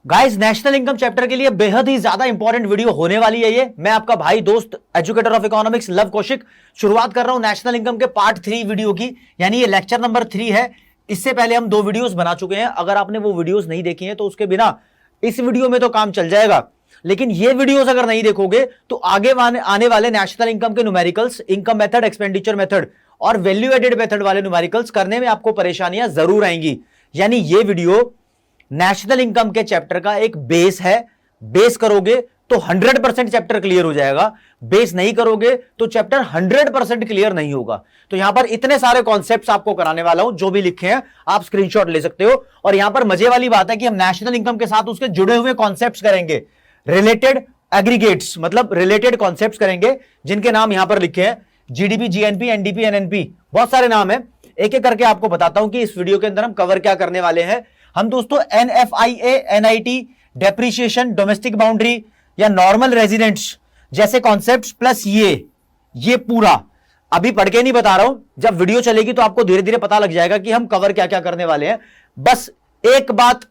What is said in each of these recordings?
Guys, national income chapter के लिए बेहद ही ज्यादा इंपॉर्टेंट वीडियो होने वाली है ये। मैं आपका भाई दोस्त educator of economics love Kaushik शुरुआत कर रहा हूं नेशनल इनकम के पार्ट 3 वीडियो की, यानी ये लेक्चर नंबर 3 है। इससे पहले हम 2 वीडियोस बना चुके हैं। अगर आपने वो वीडियोस नहीं देखी हैं तो उसके बिना इस वीडियो में तो काम चल जाएगा, लेकिन ये वीडियोस अगर नहीं देखोगे तो आगे आने वाले नेशनल इनकम के numericals, income method, expenditure method और वैल्यू एडेड मेथड वाले न्यूमेरिकल्स करने में आपको परेशानियां जरूर आएंगी। यानी ये वीडियो नेशनल इनकम के चैप्टर का एक बेस है। बेस करोगे तो 100% चैप्टर क्लियर हो जाएगा, बेस नहीं करोगे तो चैप्टर 100% क्लियर नहीं होगा। तो यहां पर इतने सारे कॉन्सेप्ट्स आपको कराने वाला हूं, जो भी लिखे हैं आप स्क्रीनशॉट ले सकते हो। और यहां पर मजे वाली बात है कि हम नेशनल इनकम के साथ उसके जुड़े हुए कॉन्सेप्ट्स करेंगे, रिलेटेड एग्रीगेट्स, मतलब रिलेटेड कॉन्सेप्ट्स करेंगे, जिनके नाम यहां पर लिखे हैं, जीडीपी, जीएनपी, एनडीपी, एनएनपी, बहुत सारे नाम है। एक एक करके आपको बताता हूं कि इस वीडियो के अंदर हम कवर क्या करने वाले हैं। हम दोस्तों NFIA, NIT, depreciation, domestic boundary या नॉर्मल रेजिडेंट्स जैसे कॉन्सेप्ट्स प्लस ये पूरा अभी पढ़ के नहीं बता रहा हूं, जब वीडियो चलेगी तो आपको धीरे धीरे पता लग जाएगा कि हम कवर क्या क्या करने वाले हैं। बस एक बात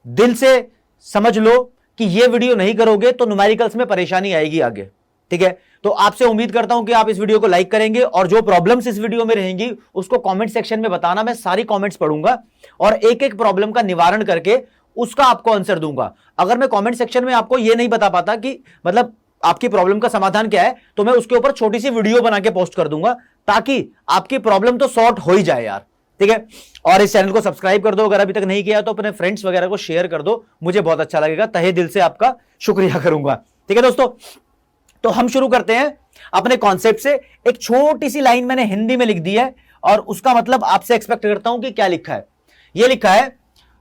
दिल से समझ लो कि ये वीडियो नहीं करोगे तो न्यूमेरिकल्स में परेशानी आएगी आगे, ठीक है। तो आपसे उम्मीद करता हूं कि आप इस वीडियो को लाइक करेंगे और जो प्रॉब्लम्स इस वीडियो में रहेंगी उसको कमेंट सेक्शन में बताना। मैं सारी कमेंट्स पढ़ूंगा और एक एक प्रॉब्लम का निवारण करके उसका आपको आंसर दूंगा। अगर मैं कमेंट सेक्शन में आपको यह नहीं बता पाता कि मतलब आपकी प्रॉब्लम का समाधान क्या है, तो मैं उसके ऊपर छोटी सी वीडियो बना के पोस्ट कर दूंगा, ताकि आपकी प्रॉब्लम तो सॉर्ट हो ही जाए यार, ठीक है। और इस चैनल को सब्सक्राइब कर दो, अगर अभी तक नहीं किया तो अपने फ्रेंड्स वगैरह को शेयर कर दो, मुझे बहुत अच्छा लगेगा, तहे दिल से आपका शुक्रिया करूंगा, ठीक है दोस्तों। तो हम शुरू करते हैं अपने कॉन्सेप्ट से। एक छोटी सी लाइन मैंने हिंदी में लिख दी है और उसका मतलब आपसे एक्सपेक्ट करता हूं कि क्या लिखा है। यह लिखा है,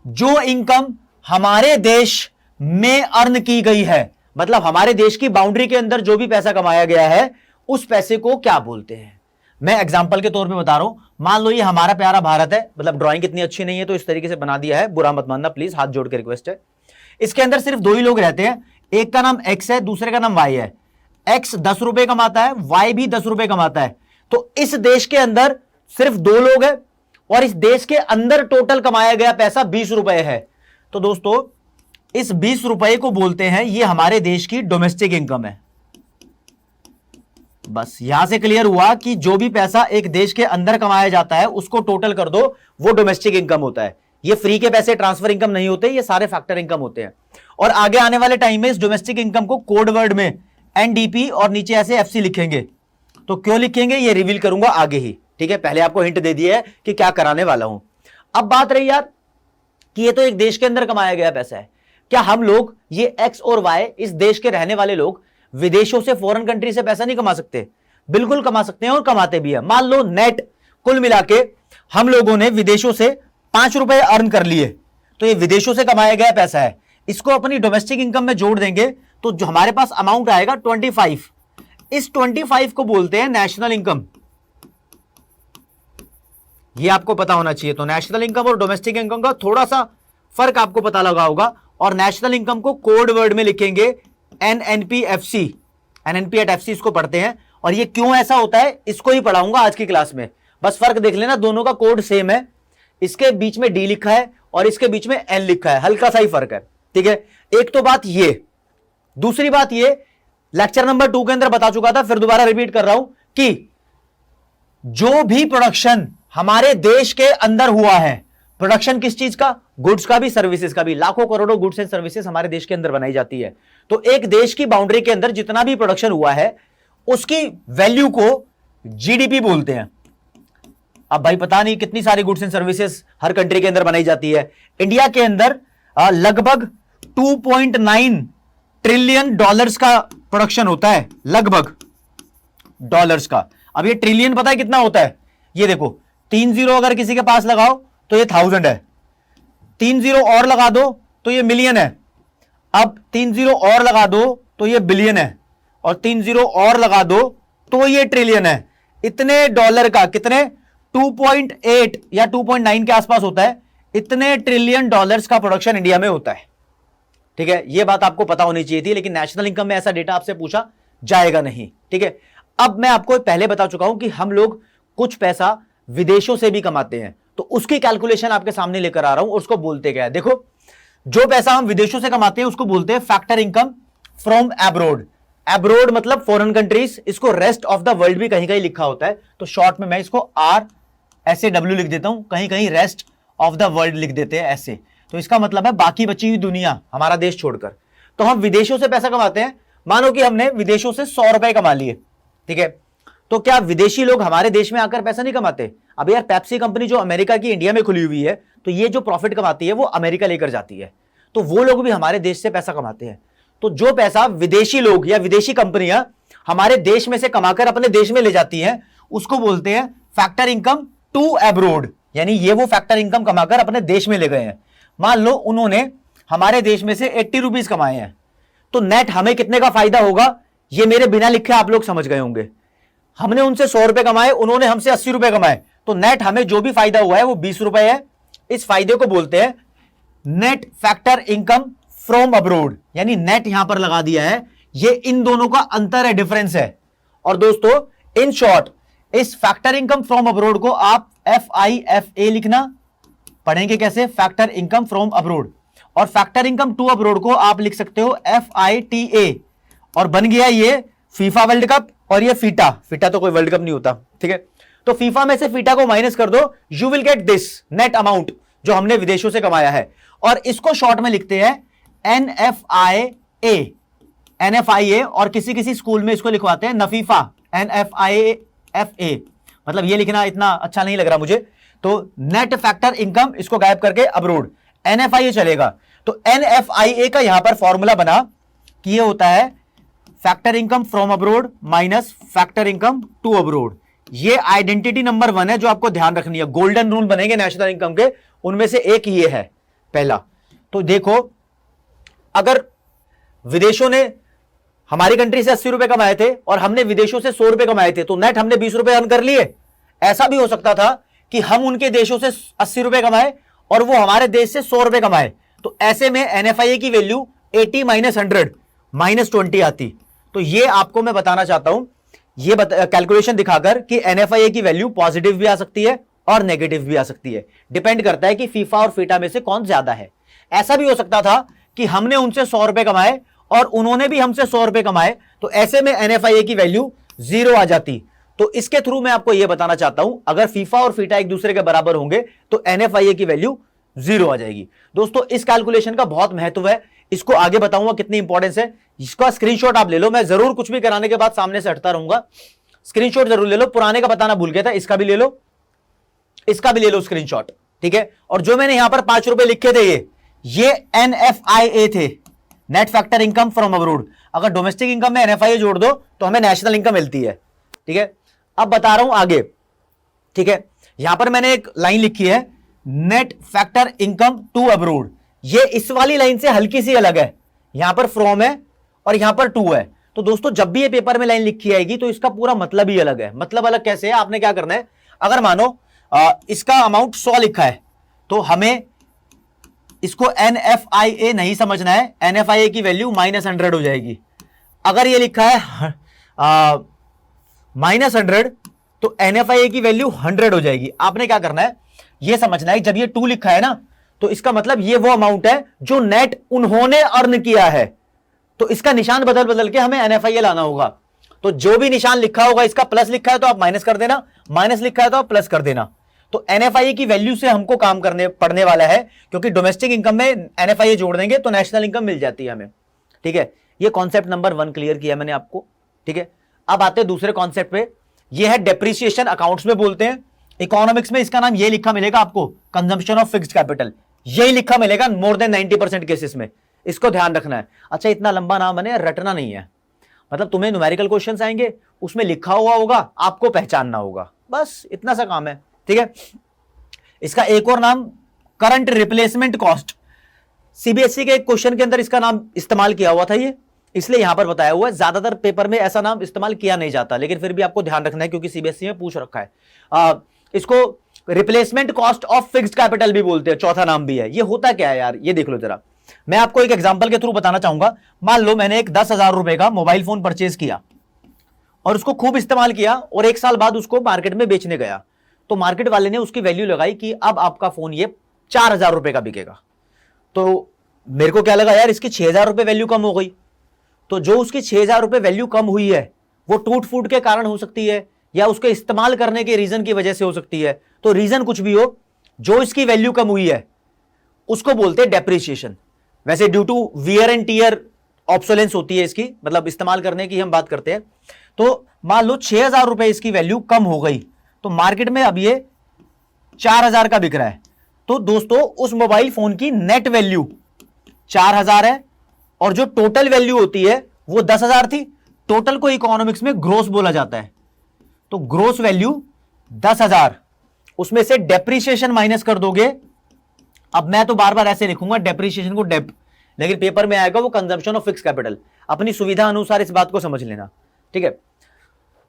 जो इनकम हमारे देश में अर्न की गई है, मतलब हमारे देश की बाउंड्री के अंदर जो भी पैसा कमाया गया है उस पैसे को क्या बोलते हैं। मैं एग्जांपल के तौर पे बता रहा हूं, मान लो ये हमारा प्यारा भारत है, मतलब ड्राइंग इतनी अच्छी नहीं है तो इस तरीके से बना दिया है, बुरा मत मानना प्लीज, हाथ जोड़ के रिक्वेस्ट है। इसके अंदर सिर्फ 2 ही लोग रहते हैं, एक का नाम एक्स है, दूसरे का नाम वाई है। एक्स 10 रुपए कमाता है, वाई भी 10 रुपए कमाता है। तो इस देश के अंदर सिर्फ 2 लोग हैं और इस देश के अंदर टोटल कमाया गया पैसा 20 रुपए है। तो दोस्तों इस 20 रुपए को बोलते हैं, ये हमारे देश की डोमेस्टिक इनकम है। बस यहां से क्लियर हुआ कि जो भी पैसा एक देश के अंदर कमाया जाता है उसको टोटल कर दो, वो डोमेस्टिक इनकम होता है। ये फ्री के पैसे, ट्रांसफर इनकम नहीं होते, ये सारे फैक्टर इनकम होते हैं। और आगे आने वाले टाइम में इस डोमेस्टिक इनकम को कोड वर्ड में एनडीपी और नीचे ऐसे एफसी लिखेंगे। तो क्यों लिखेंगे ये रिवील करूंगा आगे ही, ठीक है। पहले आपको हिंट दे दिया है कि क्या कराने वाला हूं। अब बात रही यार कि ये तो एक देश के अंदर कमाया गया पैसा है, क्या हम लोग ये एक्स और वाई, इस देश के रहने वाले लोग विदेशों से, फॉरेन कंट्री से पैसा नहीं कमा सकते? बिल्कुल कमा सकते हैं और कमाते भी है। मान लो नेट कुल मिला के हम लोगों ने विदेशों से 5 रुपए अर्न कर लिए, तो ये विदेशों से कमाया गया पैसा है। इसको अपनी डोमेस्टिक इनकम में जोड़ देंगे तो जो हमारे पास अमाउंट आएगा 25। इस 25 को बोलते हैं नेशनल इनकम। ये आपको पता होना चाहिए। तो नेशनल इनकम और डोमेस्टिक इनकम का थोड़ा सा फर्क आपको पता लगा होगा। और नेशनल इनकम को कोड वर्ड में लिखेंगे एनएनपीएफसी, एनएनपी@एफसी इसको पढ़ते हैं। और ये क्यों ऐसा होता है इसको ही पढ़ाऊंगा आज की क्लास में। बस फर्क देख लेना, दोनों का कोड सेम है, इसके बीच में डी लिखा है और इसके बीच में एन लिखा है, हल्का सा ही फर्क है, ठीक है। एक तो बात ये। दूसरी बात ये, लेक्चर नंबर 2 के अंदर बता चुका था, फिर दोबारा रिपीट कर रहा हूं कि जो भी प्रोडक्शन हमारे देश के अंदर हुआ है, प्रोडक्शन किस चीज का? गुड्स का भी, सर्विसेज का भी। लाखों करोड़ों गुड्स एंड सर्विसेज हमारे देश के अंदर बनाई जाती है। तो एक देश की बाउंड्री के अंदर जितना भी प्रोडक्शन हुआ है उसकी वैल्यू को जीडीपी बोलते हैं। अब भाई पता नहीं कितनी सारी goods and services her country के अंदर बनाई जाती है। इंडिया के अंदर लगभग 2.9 ट्रिलियन डॉलर्स का प्रोडक्शन होता है, लगभग डॉलर्स का। अब ये ट्रिलियन पता है कितना होता है? ये देखो, 3 जीरो अगर किसी के पास लगाओ तो ये 1000 है, 3 जीरो और लगा दो तो ये मिलियन है, अब 3 जीरो और लगा दो तो ये बिलियन है, और 3 जीरो और लगा दो तो ये ट्रिलियन है। इतने डॉलर का, कितने? 2.8 या 2.9 के आसपास होता है। इतने ट्रिलियन डॉलर्स का प्रोडक्शन इंडिया में होता है, ठीक है। यह बात आपको पता होनी चाहिए थी, लेकिन नेशनल इनकम में ऐसा डेटा आपसे पूछा जाएगा नहीं, ठीक है। अब मैं आपको पहले बता चुका हूं कि हम लोग कुछ पैसा विदेशों से भी कमाते हैं, तो उसकी कैलकुलेशन आपके सामने लेकर आ रहा हूं और उसको बोलते क्या है। देखो, जो पैसा हम विदेशों से कमाते हैं उसको बोलते हैं factor income from abroad. Abroad मतलब फॉरेन कंट्रीज, इसको रेस्ट ऑफ द वर्ल्ड भी कहीं कहीं लिखा होता है, तो शॉर्ट में मैं इसको RSAW लिख देता हूं, कहीं कहीं रेस्ट ऑफ द वर्ल्ड लिख देते हैं ऐसे। तो इसका मतलब है बाकी बची हुई दुनिया, हमारा देश छोड़कर। तो हम विदेशों से पैसा कमाते हैं, मानो कि हमने विदेशों से 100 रुपए कमा लिए, ठीक है, तो क्या विदेशी लोग हमारे देश में आकर पैसा नहीं कमाते? अब यार पेप्सी कंपनी जो अमेरिका की इंडिया में खुली हुई है, तो ये जो प्रॉफिट कमाती है वो अमेरिका लेकर जाती है, तो वो लोग भी हमारे देश से पैसा कमाते हैं। तो जो पैसा विदेशी लोग या विदेशी कंपनियां हमारे देश में से कमाकर अपने देश में ले जाती हैं, उसको बोलते हैं फैक्टर इनकम टू एब्रोड, यानी ये वो फैक्टर इनकम कमाकर अपने देश में ले गए हैं। मान लो उन्होंने हमारे देश में से 80 रुपीज कमाए हैं, तो नेट हमें कितने का फायदा होगा, ये मेरे बिना लिखे आप लोग समझ गए होंगे। हमने उनसे 100 रुपए कमाए, उन्होंने हमसे 80 रुपए कमाए, तो नेट हमें जो भी फायदा हुआ है वो 20 रुपए है। इस फायदे को बोलते हैं net factor income from abroad, यानी नेट यहां पर लगा दिया है, ये इन दोनों का अंतर है, डिफरेंस है। और दोस्तों इन शॉर्ट इस फैक्टर इनकम फ्रॉम अब्रोड को आप FIFA लिखना, पढ़ेंगे कैसे, फैक्टर इनकम फ्रॉम अब्रोड। और फैक्टर इनकम टू अब्रोड को आप लिख सकते हो FITA, और बन गया ये फीफा वर्ल्ड कप और ये फीटा। फीटा तो कोई वर्ल्ड कप नहीं होता, ठीक है। तो फीफा में से फीटा को माइनस कर दो, you will get this net amount जो हमने विदेशों से कमाया है। और इसको शॉर्ट में लिखते हैं NFIA, और किसी किसी स्कूल में इसको लिखवाते हैं नफीफा, NFIFA। मतलब ये लिखना इतना अच्छा नहीं लग रहा मुझे, तो नेट फैक्टर इनकम इसको गायब करके अब्रोड NFIA चलेगा। तो NFIA का यहां पर फॉर्मूला बना कि ये होता है factor income from abroad minus factor income to abroad. ये आइडेंटिटी नंबर 1 है जो आपको ध्यान रखनी है। गोल्डन रूल बनेंगे नेशनल इनकम के, उनमें से एक ये है पहला। तो देखो, अगर विदेशों ने हमारी कंट्री से 80 रुपए कमाए थे और हमने विदेशों से 100 रुपए कमाए थे, तो नेट हमने 20 रुपए अर्न कर लिए। ऐसा भी हो सकता था कि हम उनके देशों से 80 रुपए कमाए और वो हमारे देश से 100 रुपए कमाए, तो ऐसे में NFIA की वैल्यू 80 माइनस 100 माइनस 20 आती। तो ये आपको मैं बताना चाहता हूं, ये कैलकुलेशन दिखाकर कि NFIA की वैल्यू पॉजिटिव भी आ सकती है और नेगेटिव भी आ सकती है, डिपेंड करता है कि फीफा और फीटा में से कौन ज्यादा है। ऐसा भी हो सकता था कि हमने उनसे 100 रुपए कमाए और उन्होंने भी हमसे 100 रुपए कमाए, तो ऐसे में NFIA की वैल्यू 0 आ जाती। तो इसके थ्रू मैं आपको यह बताना चाहता हूं, अगर फीफा और फीटा एक दूसरे के बराबर होंगे तो NFIA की वैल्यू 0 आ जाएगी। दोस्तों इस कैलकुलेशन का बहुत महत्व है, इसको आगे बताऊंगा कितनी इंपॉर्टेंस है। इसका स्क्रीनशॉट आप ले लो, मैं जरूर कुछ भी कराने के बाद सामने से हटता रहूंगा। स्क्रीनशॉट जरूर ले लो, पुराने का बताना भूल गया था, इसका भी ले लो, इसका भी ले लो स्क्रीनशॉट, ठीक है। और जो मैंने यहां पर 5 रुपए लिखे थे ये NFIA थे, net factor income from abroad. अगर डोमेस्टिक इनकम में NFIA जोड़ दो तो हमें नेशनल इनकम मिलती है, ठीक है। अब बता रहा हूं आगे, ठीक है। यहां पर मैंने एक लाइन लिखी है net factor income to abroad, ये इस वाली लाइन से हल्की सी अलग है, यहां पर फ्रॉम है और यहां पर टू है। तो दोस्तों जब भी ये पेपर में लाइन लिखी आएगी तो इसका पूरा मतलब ही अलग है। मतलब अलग कैसे है, आपने क्या करना है, अगर मानो इसका अमाउंट 100 लिखा है तो हमें इसको NFIA नहीं समझना है, NFIA की वैल्यू माइनस 100 हो जाएगी। अगर ये लिखा है माइनस 100 तो NFIA की वैल्यू 100 हो जाएगी। आपने क्या करना है, ये समझना है जब ये 2 लिखा है ना, तो इसका मतलब ये वो अमाउंट है जो नेट उन्होंने अर्न किया है, तो इसका निशान बदल बदल के हमें NFIA लाना होगा। तो जो भी निशान लिखा होगा, इसका प्लस लिखा है तो आप माइनस कर देना, माइनस लिखा है तो आप प्लस कर देना। तो NFIA की वैल्यू से हमको काम करने पड़ने वाला है, क्योंकि डोमेस्टिक इनकम में NFIA जोड़ देंगे तो नेशनल इनकम मिल जाती है हमें, ठीक है। ये कॉन्सेप्ट नंबर 1 क्लियर किया मैंने आपको, ठीक है। अब आते हैं दूसरे कॉन्सेप्ट पे, ये है डेप्रिसिएशन, अकाउंट्स में बोलते हैं। इकोनॉमिक्स में इसका नाम ये लिखा मिलेगा आपको, कंजम्पशन ऑफ फिक्स्ड कैपिटल, यही लिखा मिलेगा मोर देन 90% केसेस में, इसको ध्यान रखना है। अच्छा इतना लंबा नाम बने, रटना नहीं है, मतलब तुम्हें न्यूमेरिकल क्वेश्चंस आएंगे, उसमें लिखा हुआ होगा, आपको पहचानना होगा, बस इतना सा काम है, ठीक है। इसका एक और नाम करंट रिप्लेसमेंट कॉस्ट, CBSE के एक क्वेश्चन के अंदर इसका नाम इस्तेमाल किया हुआ था ये, इसलिए यहां पर बताया हुआ है। ज्यादातर पेपर में ऐसा नाम इस्तेमाल किया नहीं जाता, लेकिन फिर भी आपको ध्यान रखना है क्योंकि CBSE में पूछ रखा है। इसको replacement cost of fixed capital भी बोलते हैं, चौथा नाम भी है। ये होता क्या है यार, ये देख लो जरा, मैं आपको एक एग्जांपल के थ्रू बताना चाहूंगा। मान लो मैंने एक 10,000 रुपए का मोबाइल फोन परचेज किया और उसको खूब इस्तेमाल किया और 1 साल बाद उसको मार्केट में बेचने गया, तो मार्केट वाले ने उसकी वैल्यू लगाई कि अब आपका फोन ये 4,000 रुपए का बिकेगा। तो मेरे को क्या लगा यार, इसकी 6,000 रुपए वैल्यू कम हो गई। तो जो उसकी 6,000 रुपए वैल्यू कम हुई है वो टूट फूट के कारण हो सकती है या उसके इस्तेमाल करने के रीजन की वजह से हो सकती है। तो रीजन कुछ भी हो, जो इसकी वैल्यू कम हुई है उसको बोलते हैं डेप्रिसिएशन। वैसे due to wear and tear obsolescence होती है इसकी, मतलब इस्तेमाल करने की हम बात करते हैं। तो मान लो 6,000 रुपए इसकी वैल्यू कम हो गई, तो मार्केट में अब ये 4,000 का बिक रहा है। तो दोस्तों उस मोबाइल फोन की नेट वैल्यू 4,000 है और जो टोटल वैल्यू होती है वो 10,000 थी। टोटल को इकोनॉमिक्स में ग्रोस बोला जाता है। तो ग्रोस वैल्यू 10,000, उसमें से डेप्रिसिएशन माइनस कर दोगे। अब मैं तो बार बार ऐसे लिखूंगा डेप्रिसिएशन को डेप, लेकिन पेपर में आएगा वो कंजम्पशन ऑफ फिक्स कैपिटल। अपनी सुविधा अनुसार इस बात को समझ लेना, ठीक है।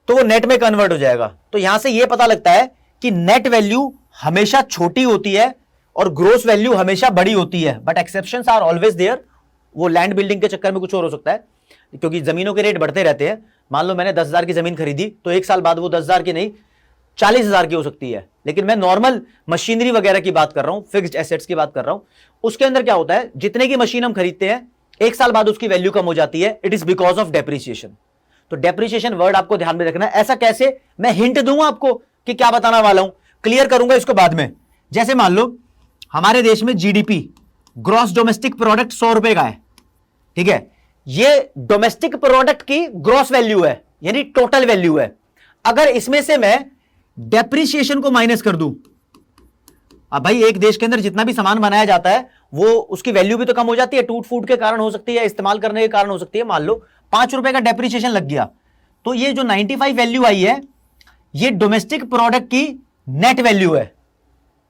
तो वो नेट में कन्वर्ट हो जाएगा। तो यहां से ये पता लगता है कि नेट वैल्यू हमेशा छोटी होती है और ग्रोस वैल्यू हमेशा बड़ी होती है, but exceptions are always there. वो लैंड बिल्डिंग के चक्कर में कुछ और हो सकता है, क्योंकि जमीनों के रेट बढ़ते रहते हैं। मान लो मैंने 10,000 की जमीन खरीदी तो एक साल बाद वो 10,000 की नहीं 40,000 की हो सकती है। लेकिन मैं नॉर्मल मशीनरी वगैरह की बात कर रहा हूं, फिक्स्ड एसेट्स की बात कर रहा हूं। उसके अंदर क्या होता है, जितने की मशीन हम खरीदते हैं एक साल बाद उसकी वैल्यू कम हो जाती है। It is because of depreciation. तो डेप्रिसिएशन वर्ड आपको ध्यान में रखना है। ऐसा कैसे, मैं हिंट दूंगा आपको कि क्या बताना वाला हूं, क्लियर करूंगा इसको बाद में। जैसे मान लो हमारे देश में जीडीपी, ग्रॉस डोमेस्टिक प्रोडक्ट 100 रुपए का है, ठीक है। ये डोमेस्टिक प्रोडक्ट की ग्रॉस वैल्यू है, यानी टोटल वैल्यू है। अगर इसमें से मैं डेप्रिसिएशन को माइनस कर दूं, अब भाई एक देश के अंदर जितना भी सामान बनाया जाता है वो उसकी वैल्यू भी तो कम हो जाती है, टूट फूट के कारण हो सकती है, इस्तेमाल करने के कारण हो सकती है। मान लो 5 रुपए का डेप्रिसिएशन लग गया, तो ये जो 95 वैल्यू आई है ये डोमेस्टिक प्रोडक्ट की नेट वैल्यू है।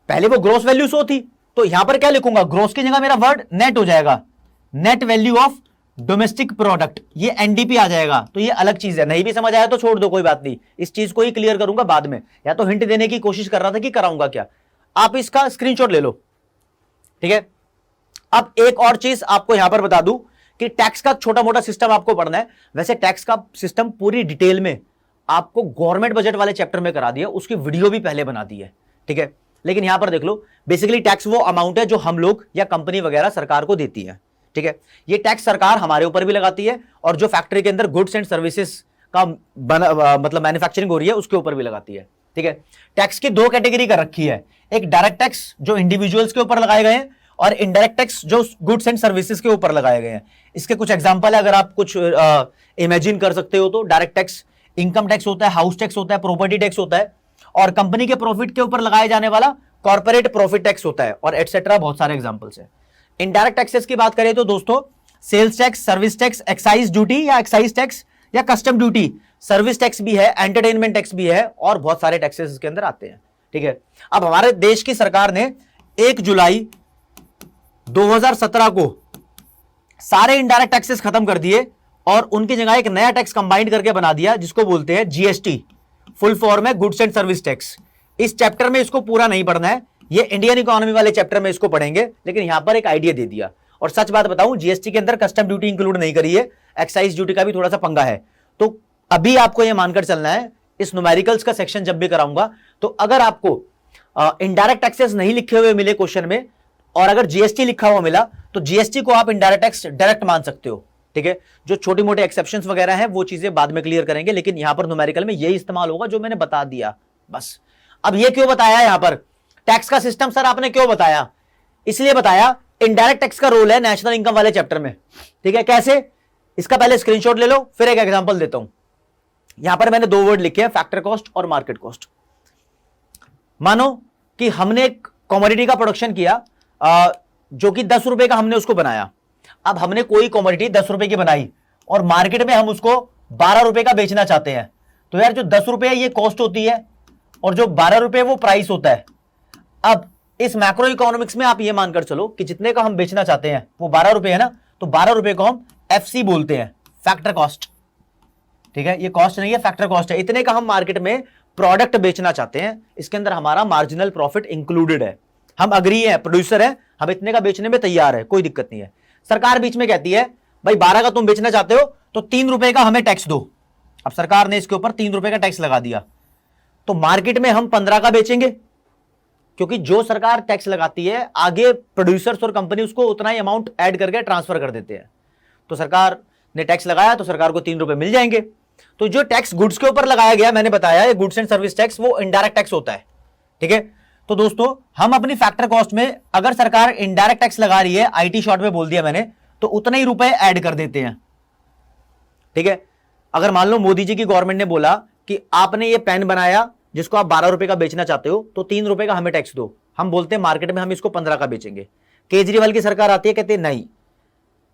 पहले वो ग्रोस वैल्यू 100 थी, तो यहां पर क्या लिखूंगा, ग्रोस की जगह मेरा वर्ड नेट हो जाएगा, net value of domestic product, ये एनडीपी आ जाएगा। तो ये अलग चीज है, नहीं भी समझ आया तो छोड़ दो, कोई बात नहीं, इस चीज को ही क्लियर करूंगा बाद में। या तो हिंट देने की कोशिश कर रहा था कि कराऊंगा क्या, आप इसका स्क्रीनशॉट ले लो, ठीक है। अब एक और चीज आपको यहां पर बता दूं कि टैक्स का छोटा मोटा सिस्टम आपको पढ़ना है। वैसे टैक्स का सिस्टम पूरी डिटेल में आपको गवर्नमेंट बजट वाले चैप्टर में करा दिया, उसकी वीडियो भी पहले बना दी है, ठीक है। लेकिन यहां पर देख लो, बेसिकली टैक्स वो अमाउंट है जो हम लोग या कंपनी वगैरह सरकार को देती है, ठीक है। ये टैक्स सरकार हमारे ऊपर भी लगाती है और जो फैक्ट्री के अंदर गुड्स एंड सर्विसेज का मतलब मैन्युफैक्चरिंग हो रही है उसके ऊपर भी लगाती है, ठीक है। टैक्स की 2 कैटेगरी कर रखी है, एक डायरेक्ट टैक्स जो इंडिविजुअल्स के ऊपर लगाए गए हैं और इनडायरेक्ट टैक्स जो गुड्स एंड सर्विसेज के ऊपर लगाए गए हैं। इसके कुछ एग्जांपल है, अगर आप कुछ इमेजिन कर सकते हो तो डायरेक्ट टैक्स इनकम टैक्स होता है, हाउस टैक्स होता है, प्रॉपर्टी टैक्स होता है, और कंपनी के प्रॉफिट के ऊपर लगाए जाने वाला कॉर्पोरेट प्रॉफिट टैक्स होता है, और एटसेट्रा बहुत सारे एग्जांपल्स हैं। इनडायरेक्ट टैक्सेस की बात करें तो दोस्तों sales tax, service tax, excise duty या एक्साइज टैक्स या कस्टम ड्यूटी, सर्विस टैक्स भी है, एंटरटेनमेंट टैक्स भी है, और बहुत सारे टैक्सेस इसके अंदर आते हैं, ठीक है। अब हमारे देश की सरकार ने 1 जुलाई 2017 को सारे इनडायरेक्ट टैक्सेस खत्म कर दिए और उनकी जगह एक नया टैक्स कंबाइन करके बना दिया जिसको बोलते हैं जीएसटी, फुल फॉर्म है गुड्स एंड सर्विस टैक्स। इस चैप्टर में इसको पूरा नहीं पढ़ना है, ये इंडियन इकोनॉमी वाले चैप्टर में इसको पढ़ेंगे, लेकिन यहां पर एक आइडिया दे दिया। और सच बात बताऊं, जीएसटी के अंदर कस्टम ड्यूटी इंक्लूड नहीं करी है, एक्साइज ड्यूटी का भी थोड़ा सा पंगा है। तो अभी आपको यह मानकर चलना है, इस न्यूमेरिकल्स का सेक्शन जब भी कराऊंगा तो अगर आपको इनडायरेक्ट टैक्सेस नहीं लिखे हुए मिले क्वेश्चन में और अगर जीएसटी लिखा हुआ मिला तो जीएसटी को आप इनडायरेक्ट टैक्स डायरेक्ट मान सकते हो, ठीक है। जो छोटी मोटे एक्सेप्शंस वगैरह हैं वो चीजें बाद में क्लियर करेंगे, लेकिन यहां पर न्यूमेरिकल में यही इस्तेमाल होगा जो मैंने बता दिया, बस। अब ये क्यों बताया यहां पर टैक्स का सिस्टम सर आपने क्यों बताया, इसलिए बताया इनडायरेक्ट टैक्स का रोल है नेशनल इनकम वाले चैप्टर में, ठीक है। कैसे, इसका पहले स्क्रीनशॉट ले लो, फिर एक एग्जांपल देता हूं। यहां पर मैंने 2 वर्ड लिखे हैं, फैक्टर कॉस्ट और मार्केट कॉस्ट। मानो कि हमने एक कमोडिटी का प्रोडक्शन किया जो कि 10 रुपए का हमने उसको बनाया। अब हमने कोई कमोडिटी 10 रुपए की बनाई और मार्केट में हम उसको 12 रुपए का बेचना चाहते हैं, तो यार जो 10 रुपए ये कॉस्ट होती है और जो 12 रुपए वो प्राइस होता है। अब इस मैक्रो इकोनॉमिक्स में आप ये मानकर चलो कि जितने का हम बेचना चाहते हैं वो 12 रुपए है ना, तो 12 रुपए को हम एफसी बोलते हैं, फैक्टर कॉस्ट, ठीक है। ये कॉस्ट नहीं है, फैक्टर कॉस्ट है। इतने का हम मार्केट में प्रोडक्ट बेचना चाहते हैं, इसके अंदर हमारा मार्जिनल प्रॉफिट इंक्लूडेड है। हम अग्री है, प्रोड्यूसर है, हम इतने का बेचने में तैयार है, कोई दिक्कत नहीं है। सरकार बीच में कहती है भाई 12 का तुम बेचना चाहते हो तो 3 रुपए का हमें टैक्स दो। अब सरकार ने इसके ऊपर 3 रुपए का टैक्स लगा दिया, तो मार्केट में हम 15 का बेचेंगे क्योंकि जो सरकार टैक्स लगाती है आगे प्रोड्यूसर्स और कंपनी उसको उतना ही अमाउंट ऐड करके ट्रांसफर कर देते हैं। तो सरकार ने टैक्स लगाया तो सरकार को 3 रुपए मिल जाएंगे। तो जो टैक्स गुड्स के ऊपर लगाया गया, मैंने बताया गुड्स एंड सर्विस टैक्स, वो इनडायरेक्ट टैक्स होता है। ठीक है, तो दोस्तों हम अपनी फैक्टर कॉस्ट में अगर सरकार इनडायरेक्ट टैक्स लगा रही है, आईटी शॉर्ट में बोल दिया मैंने, तो उतने ही रुपए ऐड कर देते हैं। ठीक है, अगर मान लो मोदी जी की गवर्नमेंट ने बोला कि आपने ये पेन बनाया जिसको आप 12 रुपए का बेचना चाहते हो, तो 3 रुपए का हमें टैक्स दो। हम बोलते हैं मार्केट में हम इसको 15 का बेचेंगे। केजरीवाल की सरकार आती है, कहते हैं नहीं,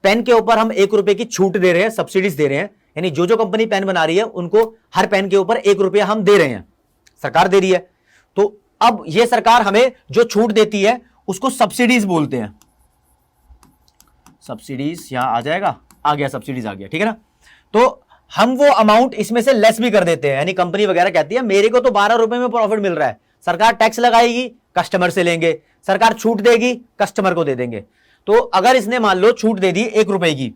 पेन के ऊपर हम 1 रुपए की छूट दे रहे हैं, सब्सिडीज दे रहे हैं, यानी जो जो कंपनी पेन बना रही है उनको हर पेन के ऊपर 1 रुपया हम दे रहे हैं, सरकार दे रही है। तो अब यह सरकार हमें जो छूट देती है उसको सब्सिडीज बोलते हैं। सब्सिडीज यहां आ जाएगा, आ गया, सब्सिडीज आ गया। ठीक है ना, तो हम वो अमाउंट इसमें से लेस भी कर देते हैं, यानी कंपनी वगैरह कहती है मेरे को तो 12 रुपए में प्रॉफिट मिल रहा है, सरकार टैक्स लगाएगी, कस्टमर से लेंगे, सरकार छूट देगी, कस्टमर को दे देंगे। तो अगर इसने मान लो छूट दे दी 1 रुपए की,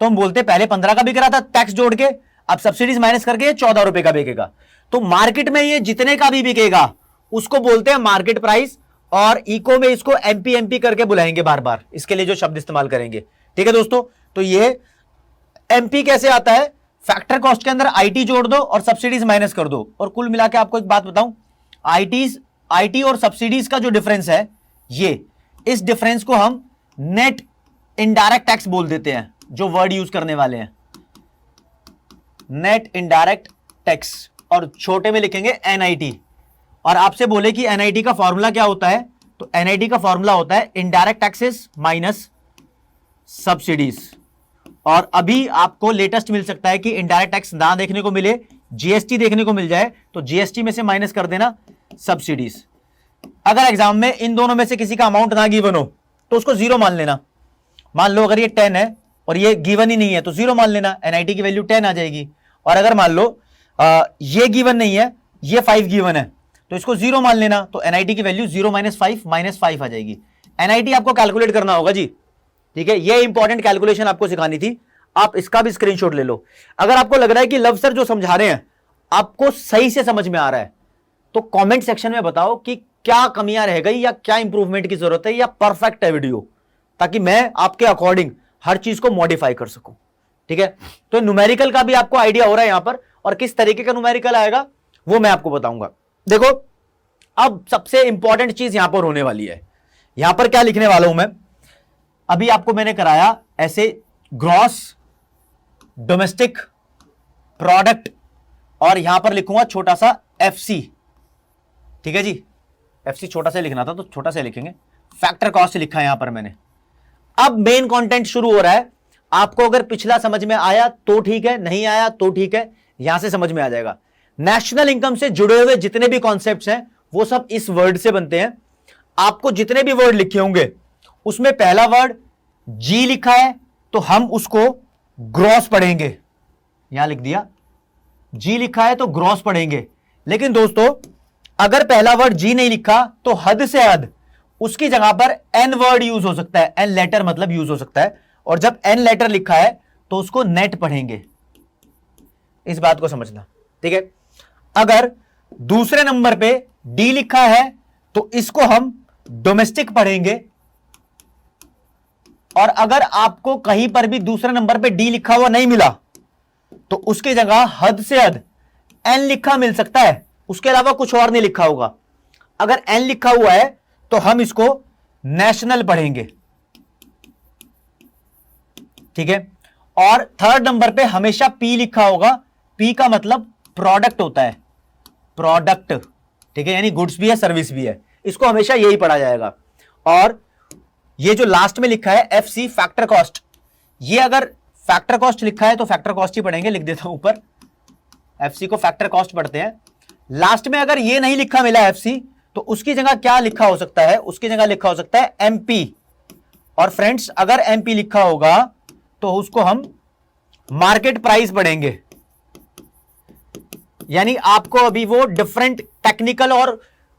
तो हम बोलते पहले 15 का बिक रहा था टैक्स जोड़ के, अब सब्सिडीज माइनस करके 14 रुपए का बिकेगा। तो मार्केट में ये जितने का भी बिकेगा उसको बोलते हैं मार्केट प्राइस, और इको में इसको एमपी करके बुलाएंगे बार बार, इसके लिए जो शब्द इस्तेमाल करेंगे। ठीक है दोस्तों, तो ये एमपी कैसे आता है, फैक्टर कॉस्ट के अंदर आईटी जोड़ दो और सब्सिडीज माइनस कर दो। और कुल मिला के आपको एक बात बताऊं, आईटी और सब्सिडीज का जो डिफरेंस है, ये इस डिफरेंस को हम नेट इनडायरेक्ट टैक्स बोल देते हैं, जो वर्ड यूज करने वाले हैं, नेट इनडायरेक्ट टैक्स, और छोटे में लिखेंगे एनआईटी। और आपसे बोले कि एनआईटी का फॉर्मूला क्या होता है, तो एनआईटी का फॉर्मूला होता है इनडायरेक्ट टैक्सेस माइनस सब्सिडीज। और अभी आपको लेटेस्ट मिल सकता है कि इनडायरेक्ट टैक्स ना देखने को मिले, जीएसटी देखने को मिल जाए, तो जीएसटी में से माइनस कर देना सब्सिडीज। अगर एग्जाम में इन दोनों में से किसी का अमाउंट ना गिवन हो तो उसको 0 मान लेना। मान लो अगर ये 10 है और ये गिवन ही नहीं है तो 0 मान लेना, एनआईटी की वैल्यू 10 आ जाएगी। और अगर मान लो ये गिवन नहीं है, ये 5 गिवन है, तो इसको 0 मान लेना, तो एनआईटी की वैल्यू 0 - 5 आ जाएगी। एनआईटी आपको कैलकुलेट करना होगा जी। ठीक है, ये इंपॉर्टेंट कैलकुलेशन आपको सिखानी थी, आप इसका भी स्क्रीनशॉट ले लो। अगर आपको लग रहा है कि लव सर जो समझा रहे हैं आपको सही से समझ में आ रहा है, तो कमेंट सेक्शन में बताओ कि क्या कमियां रह गई या क्या इंप्रूवमेंट की जरूरत है, या परफेक्ट है वीडियो, ताकि मैं आपके अकॉर्डिंग हर चीज को मॉडिफाई कर सकूं। ठीक है, तो न्यूमेरिकल का भी आपको आइडिया हो रहा है यहां पर, और किस तरीके का न्यूमेरिकल आएगा वो मैं आपको बताऊंगा। देखो, अब सबसे इंपॉर्टेंट चीज यहां पर होने वाली है। यहां पर क्या लिखने वाला हूं मैं, अभी आपको मैंने कराया ऐसे ग्रॉस डोमेस्टिक प्रोडक्ट, और यहां पर लिखूंगा छोटा सा एफसी। ठीक है जी, एफसी छोटा सा लिखना था तो छोटा सा लिखेंगे, फैक्टर कॉस्ट लिखा है यहां पर मैंने। अब मेन कंटेंट शुरू हो रहा है। आपको अगर पिछला समझ में आया तो ठीक है, नहीं आया तो ठीक है, यहां से समझ में आ जाएगा। नेशनल इनकम से जुड़े हुए जितने भी कॉन्सेप्ट्स हैं वो सब इस वर्ड से बनते हैं। आपको जितने भी वर्ड लिखे होंगे उसमें पहला वर्ड जी लिखा है तो हम उसको ग्रॉस पढ़ेंगे, यहां लिख दिया जी लिखा है तो ग्रॉस पढ़ेंगे। लेकिन दोस्तों अगर पहला वर्ड जी नहीं लिखा तो हद से हद उसकी जगह पर एन वर्ड यूज हो सकता है, एन लेटर मतलब यूज हो सकता है, और जब एन लेटर लिखा है तो उसको नेट पढ़ेंगे, इस बात को समझना। ठीक है, अगर दूसरे नंबर पे डी लिखा है तो इसको हम डोमेस्टिक पढ़ेंगे, और अगर आपको कहीं पर भी दूसरे नंबर पे डी लिखा हुआ नहीं मिला तो उसकी जगह हद से हद एन लिखा मिल सकता है, उसके अलावा कुछ और नहीं लिखा होगा। अगर एन लिखा हुआ है तो हम इसको नेशनल पढ़ेंगे। ठीक है, और थर्ड नंबर पे हमेशा पी लिखा होगा, पी का मतलब प्रोडक्ट होता है, प्रोडक्ट। ठीक है, यानी गुड्स भी है सर्विस भी है, इसको हमेशा यही पढ़ा जाएगा। और ये जो लास्ट में लिखा है एफ सी फैक्टर कॉस्ट, ये अगर फैक्टर कॉस्ट लिखा है तो फैक्टर कॉस्ट ही पढ़ेंगे, लिख देता हूं ऊपर, एफ सी को फैक्टर कॉस्ट पढ़ते हैं। लास्ट में अगर ये नहीं लिखा मिला एफ सी तो उसकी जगह क्या लिखा हो सकता है, उसकी जगह लिखा हो सकता है एमपी। और फ्रेंड्स अगर एमपी लिखा होगा तो उसको हम मार्केट प्राइस पढ़ेंगे। यानी आपको अभी वो डिफरेंट टेक्निकल और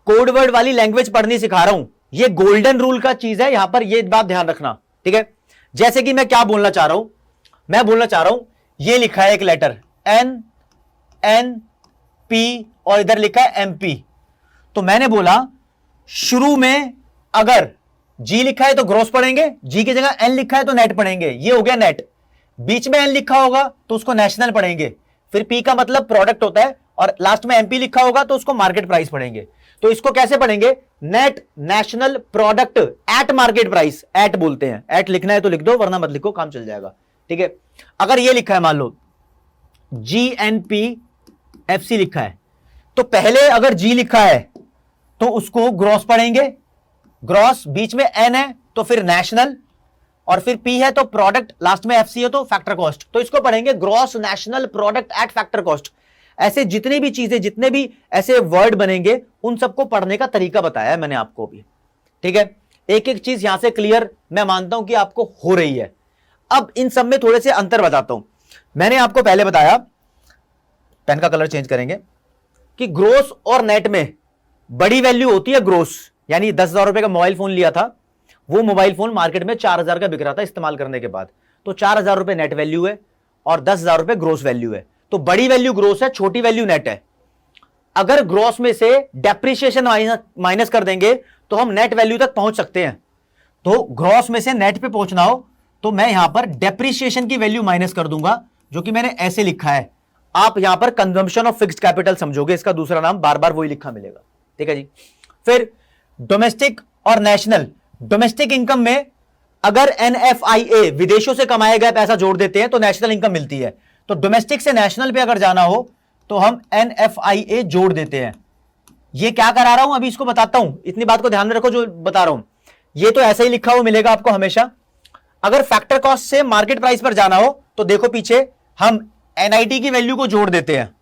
कोड वर्ड वाली लैंग्वेज पढ़नी सिखा रहा हूं, ये गोल्डन रूल का चीज है, यहां पर ये बात ध्यान रखना। ठीक है, जैसे कि मैं क्या बोलना चाह रहा हूं, मैं बोलना चाह रहा हूं ये लिखा है एक लेटर एन, एन पी, और इधर लिखा है एमपी। तो मैंने बोला शुरू में अगर जी लिखा है तो ग्रॉस पढ़ेंगे, जी की जगह एन लिखा है तो नेट पढ़ेंगे, ये हो गया नेट। बीच में एन लिखा होगा तो उसको नेशनल पढ़ेंगे, फिर पी का मतलब प्रोडक्ट होता है, और लास्ट में एमपी लिखा होगा तो उसको मार्केट प्राइस पढ़ेंगे। तो इसको कैसे पढ़ेंगे? Net national product at market price, at बोलते हैं, एट लिखना है तो लिख दो वरना मत लिखो, काम चल जाएगा। ठीक है, अगर ये लिखा है मान लो GNPFC लिखा है, तो पहले अगर जी लिखा है तो उसको ग्रॉस पढ़ेंगे, ग्रॉस, बीच में एन है तो फिर नेशनल, और फिर पी है तो प्रोडक्ट, लास्ट में एफसी है तो फैक्टर कॉस्ट, तो इसको पढ़ेंगे gross national product eight factor cost. ऐसे जितनी भी चीजें, जितने भी ऐसे वर्ड बनेंगे उन सबको पढ़ने का तरीका बताया है मैंने आपको भी। ठीक है, एक एक चीज यहां से क्लियर मैं मानता हूं कि आपको हो रही है। अब इन सब में थोड़े से अंतर बताता हूं। मैंने आपको पहले बताया, पेन का कलर चेंज करेंगे, कि ग्रोस और नेट में बड़ी वैल्यू होती है ग्रोस, यानी 10,000 रुपए का मोबाइल फोन लिया था, वो मोबाइल फोन मार्केट में 4,000 का बिक रहा था इस्तेमाल करने के बाद, तो 4,000 रुपए नेट वैल्यू है और 10,000 रुपए ग्रोस वैल्यू है। तो बड़ी वैल्यू ग्रोस है, छोटी वैल्यू नेट है। अगर ग्रोस में से डेप्रिसिएशन माइनस कर देंगे तो हम नेट वैल्यू तक पहुंच सकते हैं। तो ग्रोस में से नेट पे पहुंचना हो तो मैं यहां पर डेप्रिसिएशन की वैल्यू माइनस कर दूंगा, जो कि मैंने ऐसे लिखा है। आप यहां पर कंजम्पशन ऑफ फिक्स्ड कैपिटल समझोगे, इसका दूसरा नाम बार बार वही लिखा मिलेगा। ठीक है जी। फिर डोमेस्टिक और नेशनल, डोमेस्टिक इनकम में अगर NFIA विदेशों से कमाए गए पैसा जोड़ देते हैं तो नेशनल इनकम मिलती है। तो डोमेस्टिक से नेशनल पे अगर जाना हो तो हम NFIA जोड़ देते हैं। ये क्या करा रहा हूं अभी इसको बताता हूं, इतनी बात को ध्यान में रखो जो बता रहा हूं। ये तो ऐसा ही लिखा हुआ मिलेगा आपको हमेशा। अगर फैक्टर कॉस्ट से मार्केट प्राइस पर जाना हो तो देखो पीछे हम NIT की वैल्यू को जोड़ देते हैं।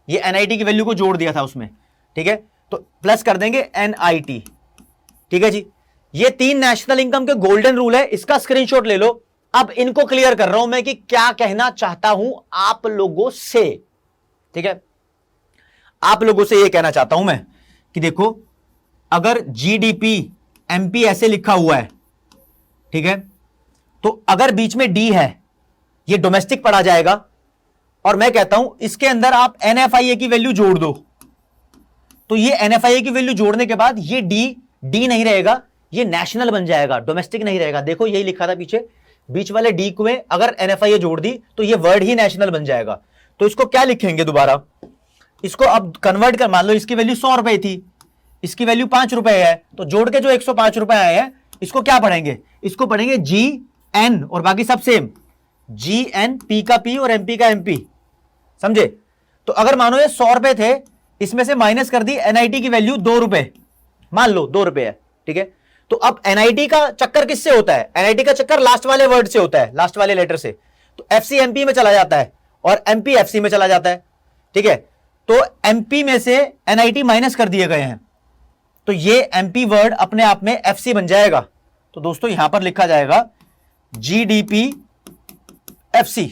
ये NIT की वैल्यू को जोड़ दिया था उसमें। ठीक है, तो प्लस कर देंगे NIT। ठीक है जी। ये 3 नेशनल इनकम के गोल्डन रूल है, इसका स्क्रीनशॉट ले लो। अब इनको क्लियर कर रहा हूं मैं कि क्या कहना चाहता हूं आप लोगों से। ठीक है, आप लोगों से यह कहना चाहता हूं मैं कि देखो, अगर GDP MP ऐसे लिखा हुआ है, ठीक है, तो अगर बीच में D है, ये डोमेस्टिक पढ़ा जाएगा, और मैं कहता हूं इसके अंदर आप NFIA की वैल्यू जोड़ दो, तो ये NFIA की वैल्यू जोड़ने के बाद ये D नहीं रहेगा, ये नेशनल बन जाएगा, डोमेस्टिक नहीं रहेगा। देखो यही लिखा था पीछे, बीच वाले D को में अगर NFIA जोड़ दी तो ये वर्ड ही नेशनल बन जाएगा। तो इसको क्या लिखेंगे दोबारा, इसको अब कन्वर्ट कर, मान लो इसकी वैल्यू 100 रुपए थी, इसकी वैल्यू 5 रुपए है, तो जोड़ के जो 105 रुपए आए हैं इसको क्या पढ़ेंगे, इसको पढ़ेंगे GN और बाकी सब सेम, GN, P का P और MP का MP। समझे? तो अगर मानो ये 100 रुपए थे, इसमें से माइनस कर दी NIT की वैल्यू 2 रुपए, मान लो 2 रुपए है। ठीक है, तो अब NIT का चक्कर किससे होता है? NIT का चक्कर लास्ट वाले वर्ड से होता है, लास्ट वाले लेटर से। तो FC MP में चला जाता है और MP FC में चला जाता है। ठीक है, तो MP में से NIT माइनस कर दिए गए हैं, तो ये MP वर्ड अपने आप में FC बन जाएगा। तो दोस्तों यहां पर लिखा जाएगा GDP FC।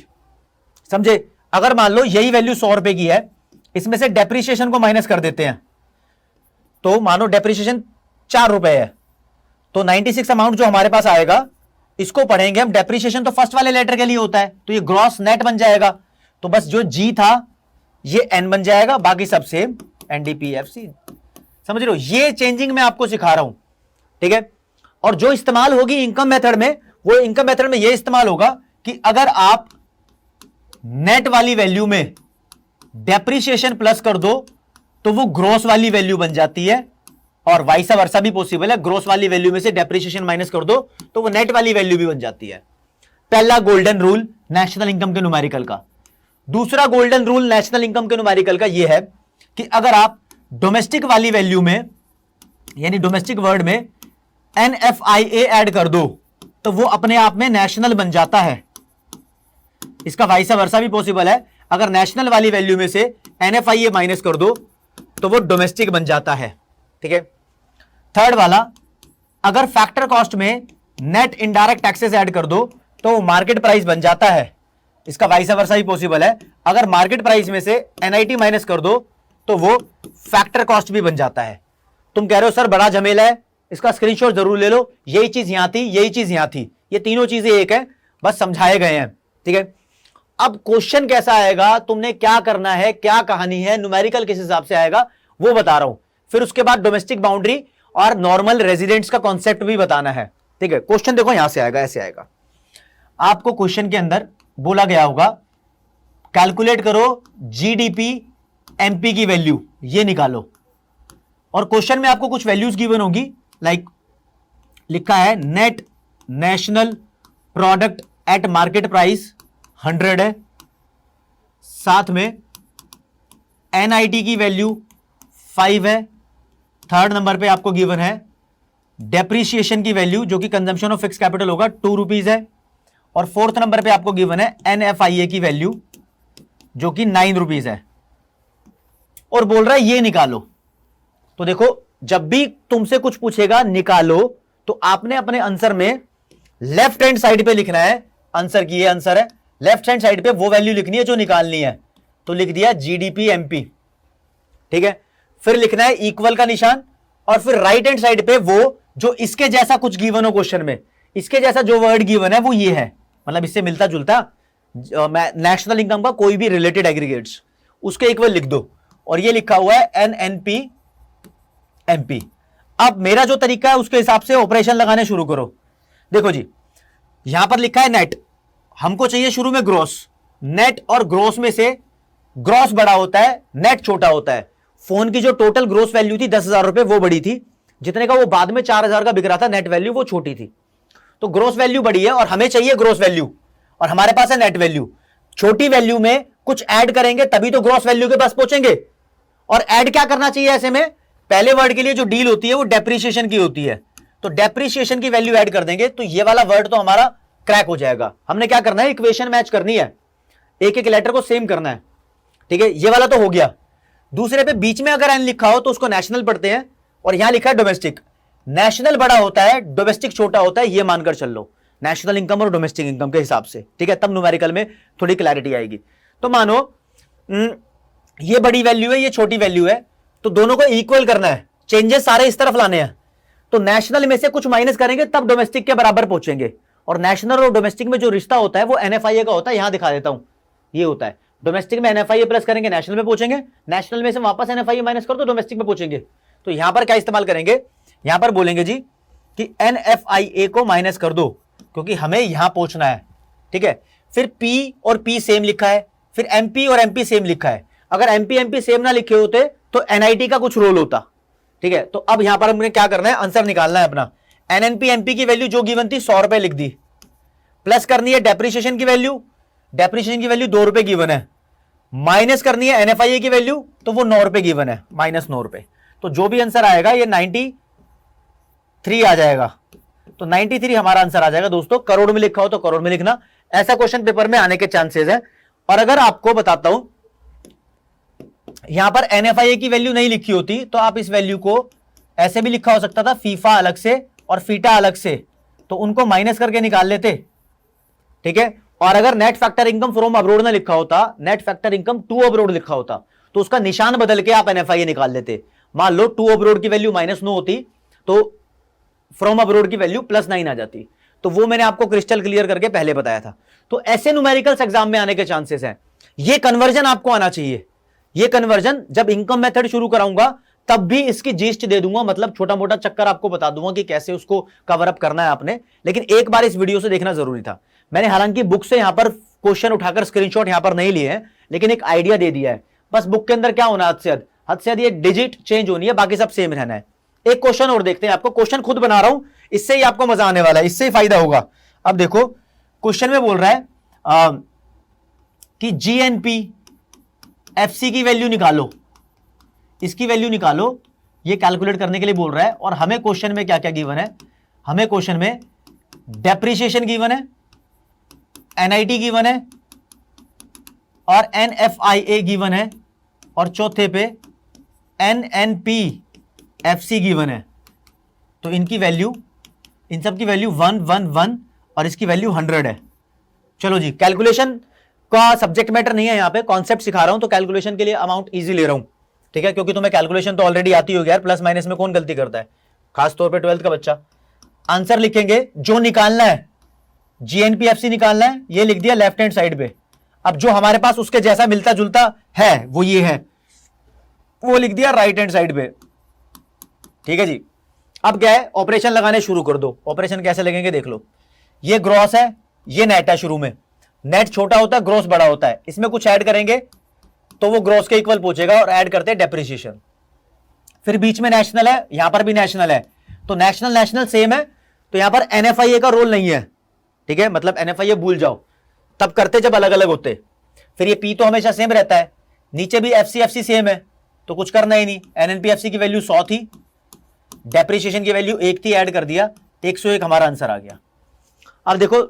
समझे? अगर मान लो यही वैल्यू 100 रुपए की है, इसमें से डेप्रिसिएशन को माइनस कर देते हैं, तो मानो डेप्रिसिएशन 4 रुपए है, तो 96 अमाउंट जो हमारे पास आएगा इसको पढ़ेंगे हम। डेप्रिसिएशन तो फर्स्ट वाले लेटर के लिए होता है, तो ये ग्रॉस नेट बन जाएगा। तो बस जो G था ये N बन जाएगा, बाकी सब सेम NDPFC। समझ रहे हो? ये चेंजिंग मैं आपको सिखा रहा हूं। ठीक है, और जो इस्तेमाल होगी इनकम मेथड में, वो इनकम मेथड में ये इस्तेमाल होगा कि अगर आप नेट वाली वैल्यू में डेप्रिसिएशन प्लस कर दो तो वो ग्रॉस वाली वैल्यू बन जाती है, और वाइस वर्सा भी पॉसिबल है, ग्रॉस वाली वैल्यू में से डेप्रिसिएशन माइनस कर दो तो वो नेट वाली वैल्यू भी बन जाती है। पहला गोल्डन रूल नेशनल इनकम के न्यूमेरिकल का। दूसरा गोल्डन रूल नेशनल इनकम के न्यूमेरिकल का यह है कि अगर आप डोमेस्टिक वाली वैल्यू में, यानी डोमेस्टिक वर्ड में NFIA ऐड कर दो तो वो अपने आप में नेशनल बन जाता है। इसका वाइस वर्सा भी पॉसिबल है, अगर नेशनल वाली वैल्यू में से NFIA माइनस कर दो तो वो डोमेस्टिक बन जाता है। ठीक है, थर्ड वाला, अगर फैक्टर कॉस्ट में नेट इनडायरेक्ट टैक्सेस ऐड कर दो तो वो मार्केट प्राइस बन जाता है। इसका वाइस वर्सा भी पॉसिबल है, अगर मार्केट प्राइस में से NIT माइनस कर दो तो वो फैक्टर कॉस्ट भी बन जाता है। तुम कह रहे हो सर बड़ा झमेला है, इसका स्क्रीनशॉट जरूर ले लो, यही चीज यहां थी, यही चीज यहां थी, ये तीनों चीजें एक है, बस समझाए गए हैं। ठीक है, अब क्वेश्चन कैसा आएगा, तुमने क्या करना है, क्या कहानी है, न्यूमेरिकल किस हिसाब से आएगा वो बता रहा हूं। फिर उसके बाद डोमेस्टिक बाउंड्री और नॉर्मल रेजिडेंट्स का कॉन्सेप्ट भी बताना है। ठीक है, क्वेश्चन देखो यहां से आएगा, ऐसे आएगा। आपको क्वेश्चन के अंदर बोला गया होगा कैलकुलेट करो जीडीपी एमपी की वैल्यू, ये निकालो। और क्वेश्चन में आपको कुछ वैल्यूज गिवन होगी, लाइक लिखा है net national product at market price 100 है, साथ में एनआईटी की वैल्यू 5 है, थर्ड नंबर पे आपको गिवन है डेप्रीशिएशन की वैल्यू जो कि कंजम्पशन ऑफ फिक्स कैपिटल होगा 2 रुपीज है, और फोर्थ नंबर पे आपको गिवन है एनएफआईए की वैल्यू जो कि 9 रुपीज है, और बोल रहा है ये निकालो। तो देखो जब भी तुमसे कुछ पूछेगा निकालो, तो आपने अपने आंसर में लेफ्ट हैंड साइड पे लिखना है आंसर की, ये आंसर है, लेफ्ट हैंड साइड पे वो वैल्यू लिखनी है जो निकालनी है। तो लिख दिया जीडीपी एमपी, ठीक है। फिर लिखना है इक्वल का निशान, और फिर राइट हैंड साइड पे वो जो इसके जैसा कुछ गिवन हो क्वेश्चन में, इसके जैसा जो वर्ड गिवन है वो ये है, मतलब इससे मिलता जुलता नेशनल इनकम का कोई भी रिलेटेड एग्रीगेट्स, उसके इक्वल लिख दो। और ये लिखा हुआ है एनएनपी एमपी। अब मेरा जो तरीका है उसके हिसाब से ऑपरेशन लगाने शुरू करो। देखो जी, यहां पर लिखा है नेट, हमको चाहिए शुरू में ग्रॉस। नेट और ग्रॉस में से ग्रॉस बड़ा होता है, नेट छोटा होता है। फोन की जो टोटल ग्रॉस वैल्यू थी 10,000 रुपए वो बड़ी थी, जितने का वो बाद में 4,000 का बिक रहा था, नेट वैल्यू वो छोटी थी। तो ग्रॉस वैल्यू बड़ी है और हमें चाहिए ग्रॉस वैल्यू, और हमारे पास है नेट वैल्यू। छोटी वैल्यू में कुछ ऐड करेंगे तभी तो ग्रॉस वैल्यू के पास पहुंचेंगे। और ऐड क्या करना चाहिए ऐसे में, पहले वर्ड के लिए जो डील होती है वो डेप्रीशिएशन की होती है, तो डेप्रीशिएशन की वैल्यू ऐड कर देंगे तो ये वाला वर्ड तो हमारा क्रैक हो जाएगा। हमने क्या करना है, इक्वेशन मैच करनी है, एक एक लेटर को सेम करना है, ठीक है। ये वाला तो हो गया। दूसरे पे बीच में अगर एन लिखा हो तो उसको नेशनल पढ़ते हैं, और यहां लिखा है डोमेस्टिक। नेशनल बड़ा होता है, डोमेस्टिक छोटा होता है, ये मानकर चल लो, नेशनल इनकम और डोमेस्टिक इनकम के हिसाब से, ठीक है। तब न्यूमेरिकल में थोड़ी क्लैरिटी आएगी। तो मानो ये बड़ी वैल्यू है, ये छोटी वैल्यू है, तो दोनों को इक्वल करना है, चेंजेस सारे इस तरफ लाने हैं। तो नेशनल में से कुछ माइनस करेंगे तब डोमेस्टिक के बराबर पहुंचेंगे। और नेशनल और डोमेस्टिक में जो रिश्ता होता है वो एनएफआईए का होता है, यहां दिखा देता हूं, ये होता है। डोमेस्टिक में एनएफआईए प्लस करेंगे नेशनल में पहुंचेंगे, नेशनल में से वापस एनएफआईए माइनस करो तो डोमेस्टिक में पहुंचेंगे। तो यहां पर क्या इस्तेमाल करेंगे, यहां पर बोलेंगे जी कि एनएफआईए को माइनस कर दो, क्योंकि हमें यहां पहुंचना है, ठीक है। फिर पी और पी सेम लिखा है, फिर एमपी और एमपी सेम लिखा है। अगर एमपी एमपी सेम ना लिखे होते तो एनआईटी का कुछ रोल होता, ठीक है। तो अब यहां पर हमने क्या करना है, आंसर निकालना है अपना। एनएनपी एमपी की वैल्यू जो गिवन थी 100 रुपए लिख दी, प्लस करनी है डेप्रीशिएशन की वैल्यू, डेप्रीशिएशन की वैल्यू 2 रुपए गिवन है, माइनस करनी है एनएफआईए की वैल्यू, तो वो 9 रुपए गिवन है, माइनस 9 रुपए। तो जो भी आंसर आएगा ये 93 आ जाएगा। तो 93 हमारा आंसर आ जाएगा दोस्तों। करोड़ में लिखा हो तो करोड़ में लिखना, ऐसा क्वेश्चन पेपर में आने के चांसेस है। और अगर आपको बताता हूं यहां पर एनएफआईए की वैल्यू नहीं लिखी होती तो आप इस वैल्यू को ऐसे भी लिखा हो सकता था, फीफा अलग से और फीटा अलग से, तो उनको माइनस करके निकाल लेते, ठीक है। और अगर net factor income from abroad ना लिखा होता, net factor income to abroad लिखा होता, तो उसका निशान बदल के आप एनएफआईए निकाल लेते। मान लो टू अब्रोड की वैल्यू -9 होती तो फ्रॉम अब्रोड की वैल्यू +9 आ जाती। तो वो मैंने आपको क्रिस्टल क्लियर करके पहले बताया था। तो ऐसे न्यूमेरिकल्स एग्जाम में आने के चांसेस हैं। ये कन्वर्जन आपको आना चाहिए। ये कन्वर्जन जब इनकम मेथड शुरू कराऊंगा तब भी इसकी जीस्ट दे दूंगा, मतलब छोटा मोटा चक्कर आपको बता दूंगा कि कैसे उसको कवर अप करना है आपने। लेकिन एक बार इस वीडियो से देखना जरूरी था। मैंने हालांकि बुक से यहां पर क्वेश्चन उठाकर स्क्रीनशॉट यहां पर नहीं लिए हैं, लेकिन एक आइडिया दे दिया है। बस बुक के अंदर क्या होना है, हद से ये डिजिट चेंज होनी है, बाकी सब सेम रहना है। एक क्वेश्चन और देखते हैं, आपको क्वेश्चन खुद बना रहा हूं, इससे ही आपको मजा आने वाला है, इससे ही फायदा होगा। अब देखो क्वेश्चन में बोल रहा है कि जीएनपी एफसी की वैल्यू निकालो, इसकी वैल्यू निकालो, ये कैलकुलेट करने के लिए बोल रहा है। और हमें क्वेश्चन में क्या क्या गिवन है, हमें क्वेश्चन में डेप्रीशिएशन गिवन है, एनआईटी गिवन है और एनएफआईए गिवन है, और चौथे पे एनएनपी एफसी गिवन है। तो इनकी वैल्यू, इन सब की वैल्यू 111 और इसकी वैल्यू 100 है। चलो जी, कैलकुलेशन का सब्जेक्ट मैटर नहीं है, यहां पे कॉन्सेप्ट सिखा रहा हूं, तो कैलकुलेशन के लिए अमाउंट इजी ले रहा हूं, ठीक है। क्योंकि तुम्हें कैलकुलेशन तो ऑलरेडी आती होगी यार, प्लस माइनस में कौन गलती करता है, खासतौर पे 12th का बच्चा। आंसर लिखेंगे, जो निकालना है जीएनपीएफसी निकालना है, ये लिख दिया लेफ्ट हैंड साइड पे। अब जो हमारे पास उसके जैसा मिलता जुलता है वो ये है, वो लिख दिया राइट हैंड साइड पे, ठीक है जी। अब क्या है, ऑपरेशन लगाने शुरू कर दो। ऑपरेशन कैसे लगेंगे देख लो। ये ग्रॉस है, ये नेट है। शुरू में नेट छोटा होता है, ग्रॉस बड़ा होता है। इसमें कुछ ऐड करेंगे तो वो ग्रॉस के इक्वल पहुंचेगा, और ऐड करते हैं डेप्रिसिएशन। फिर बीच में नेशनल है, यहां पर भी नेशनल है, तो नेशनल नेशनल सेम है, तो यहां पर एनएफआईए का रोल नहीं है। ठीक है, मतलब एनएफआईए भूल जाओ, तब करते जब अलग अलग होते। फिर ये पी तो हमेशा सेम रहता है, नीचे भी एफसी सेम है, तो कुछ करना ही नहीं। एनएनपीएफसी की वैल्यू 100 थी, डेप्रिसिएशन की वैल्यू 1 थी, ऐड कर दिया 101, हमारा आंसर आ गया। अब देखो,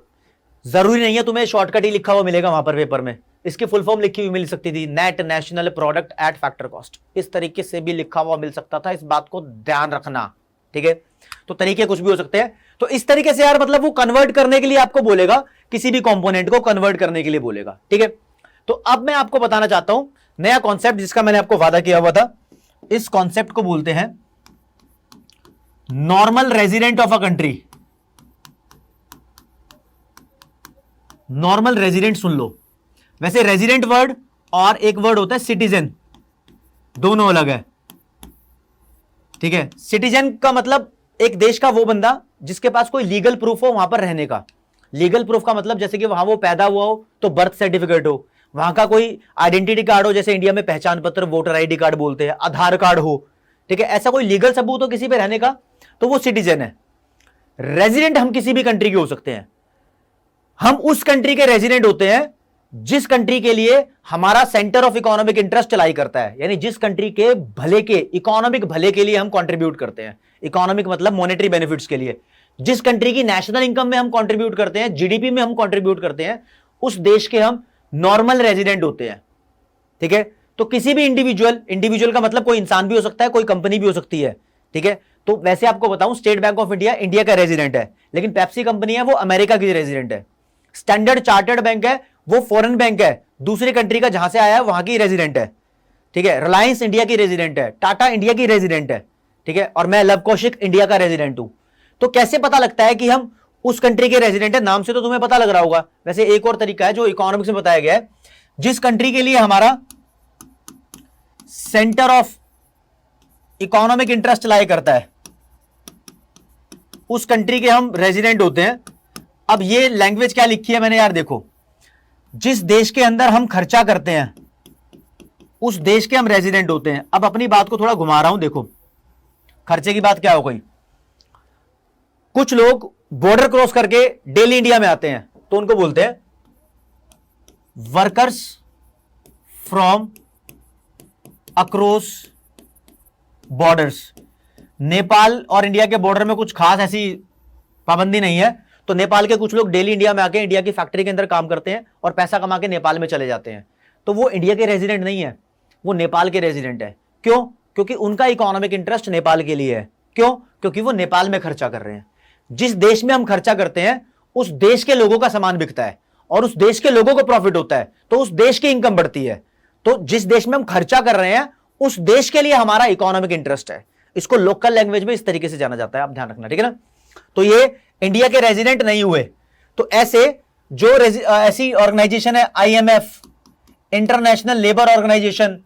जरूरी नहीं है तुम्हें शॉर्टकट ही लिखा हुआ मिलेगा वहां पर पेपर में, इसकी फुल फॉर्म लिखी हुई मिल सकती थी, net national product eight factor cost. इस तरीके से भी लिखा हुआ मिल सकता था, इस बात को ध्यान रखना। ठीक है, तो तरीके कुछ भी हो सकते हैं। तो इस तरीके से यार, मतलब वो कन्वर्ट करने के लिए आपको बोलेगा, किसी भी कंपोनेंट को कन्वर्ट करने के लिए बोलेगा। ठीक है, तो अब मैं आपको बताना चाहता हूं नया कॉन्सेप्ट, जिसका मैंने आपको वादा किया हुआ था। इस कॉन्सेप्ट को बोलते हैं normal resident of a country. Normal resident सुन लो। वैसे रेजिडेंट वर्ड और एक वर्ड होता है सिटीजन, दोनों अलग है। ठीक है, सिटीजन का मतलब एक देश का वो बंदा जिसके पास कोई लीगल प्रूफ हो वहां पर रहने का। लीगल प्रूफ का मतलब जैसे कि वहां वो पैदा हुआ हो तो बर्थ सर्टिफिकेट हो, वहां का कोई आइडेंटिटी कार्ड हो, जैसे इंडिया में पहचान पत्र, वोटर आईडी कार्ड बोलते हैं, आधार कार्ड हो। ठीक है, ऐसा कोई लीगल सबूत हो किसी पे रहने का, तो वो सिटीजन है। रेजिडेंट हम किसी भी कंट्री के हो सकते हैं, हम उस कंट्री के रेजिडेंट होते हैं जिस कंट्री के लिए हमारा सेंटर ऑफ इकोनॉमिक इंटरेस्ट लाई करता है, यानी जिस कंट्री के भले के, इकोनॉमिक भले के लिए हम कंट्रीब्यूट करते हैं। इकोनॉमिक मतलब मॉनेटरी बेनिफिट्स के लिए। जिस कंट्री की नेशनल इनकम में हम कंट्रीब्यूट करते हैं, जीडीपी में हम कंट्रीब्यूट करते हैं, उस देश के हम नॉर्मल रेजिडेंट होते हैं। ठीक है, तो किसी भी इंडिविजुअल का मतलब कोई इंसान भी हो सकता है, कोई कंपनी भी हो सकती है। ठीक है, तो वैसे आपको बताऊं, state bank of India India का रेजिडेंट है, लेकिन पेप्सी कंपनी है वो अमेरिका की रेजिडेंट है। स्टैंडर्ड चार्टर्ड बैंक है वो फॉरेन बैंक है, दूसरी कंट्री का जहां से आया है वहां की रेजिडेंट है। ठीक है, रिलायंस इंडिया की रेजिडेंट है, टाटा इंडिया की रेजिडेंट है। ठीक है, और मैं लव कौशिक इंडिया का रेजिडेंट हूं। तो कैसे पता लगता है कि हम उस कंट्री के रेजिडेंट है? नाम से तो तुम्हें पता लग रहा होगा। वैसे एक और तरीका है जो इकोनॉमिक्स में बताया गया है, जिस कंट्री के लिए हमारा सेंटर ऑफ इकोनॉमिक इंटरेस्ट लाई करता है, उस कंट्री के हम रेजिडेंट होते हैं। अब ये लैंग्वेज क्या लिखी है मैंने यार, देखो, जिस देश के अंदर हम खर्चा करते हैं उस देश के हम रेजिडेंट होते हैं। अब अपनी बात को थोड़ा घुमा रहा हूं, देखो खर्चे की बात क्या हो गई। कुछ लोग बॉर्डर क्रॉस करके डेली इंडिया में आते हैं, तो उनको बोलते हैं workers from across borders. Nepal और इंडिया के बॉर्डर में कुछ खास ऐसी पाबंदी नहीं है, तो नेपाल के कुछ लोग डेली इंडिया में आके इंडिया की फैक्ट्री के अंदर काम करते हैं और पैसा कमा के नेपाल में चले जाते हैं। तो वो इंडिया के रेजिडेंट नहीं है, वो नेपाल के रेजिडेंट है। क्यों? क्योंकि उनका इकोनॉमिक इंटरेस्ट नेपाल के लिए है। क्यों? क्योंकि वो नेपाल में खर्चा कर रहे हैं। जिस देश में हम खर्चा करते हैं उस देश के लोगों का सामान बिकता है और उस देश के लोगों को प्रॉफिट होता है, तो उस देश की इनकम बढ़ती है। तो जिस देश में हम खर्चा कर रहे हैं उस देश के लिए हमारा इकोनॉमिक इंटरेस्ट है। इसको लोकल लैंग्वेज में इस तरीके से जाना जाता है, आप ध्यान रखना, ठीक है ना। तो ये इंडिया के रेजिडेंट नहीं हुए। तो ऐसे जो ऐसी ऑर्गेनाइजेशन है, IMF, international labour organisation,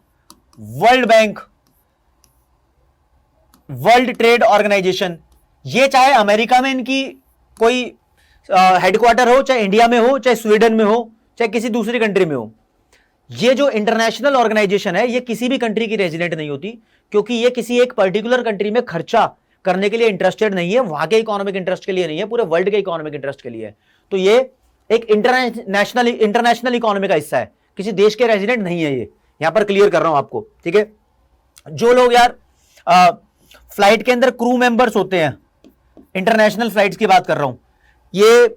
world bank, world trade organisation, ये चाहे अमेरिका में इनकी कोई हेडक्वार्टर हो, चाहे इंडिया में हो, चाहे स्वीडन में हो, चाहे किसी दूसरी कंट्री में हो, ये जो इंटरनेशनल ऑर्गेनाइजेशन है ये किसी भी कंट्री की रेजिडेंट नहीं होती, क्योंकि ये किसी एक पर्टिकुलर कंट्री में खर्चा करने के लिए इंटरेस्टेड नहीं है, वहां के इकोनॉमिक इंटरेस्ट के लिए नहीं है, पूरे वर्ल्ड के इकोनॉमिक इंटरेस्ट के लिए है। तो ये एक इंटरनेशनल इकोनॉमी का हिस्सा है, किसी देश के रेजिडेंट नहीं है। ये यहां पर क्लियर कर रहा हूं आपको, ठीक है। जो लोग यार फ्लाइट के अंदर क्रू मेंबर्स होते हैं, इंटरनेशनल फ्लाइट्स की बात कर रहा हूं, ये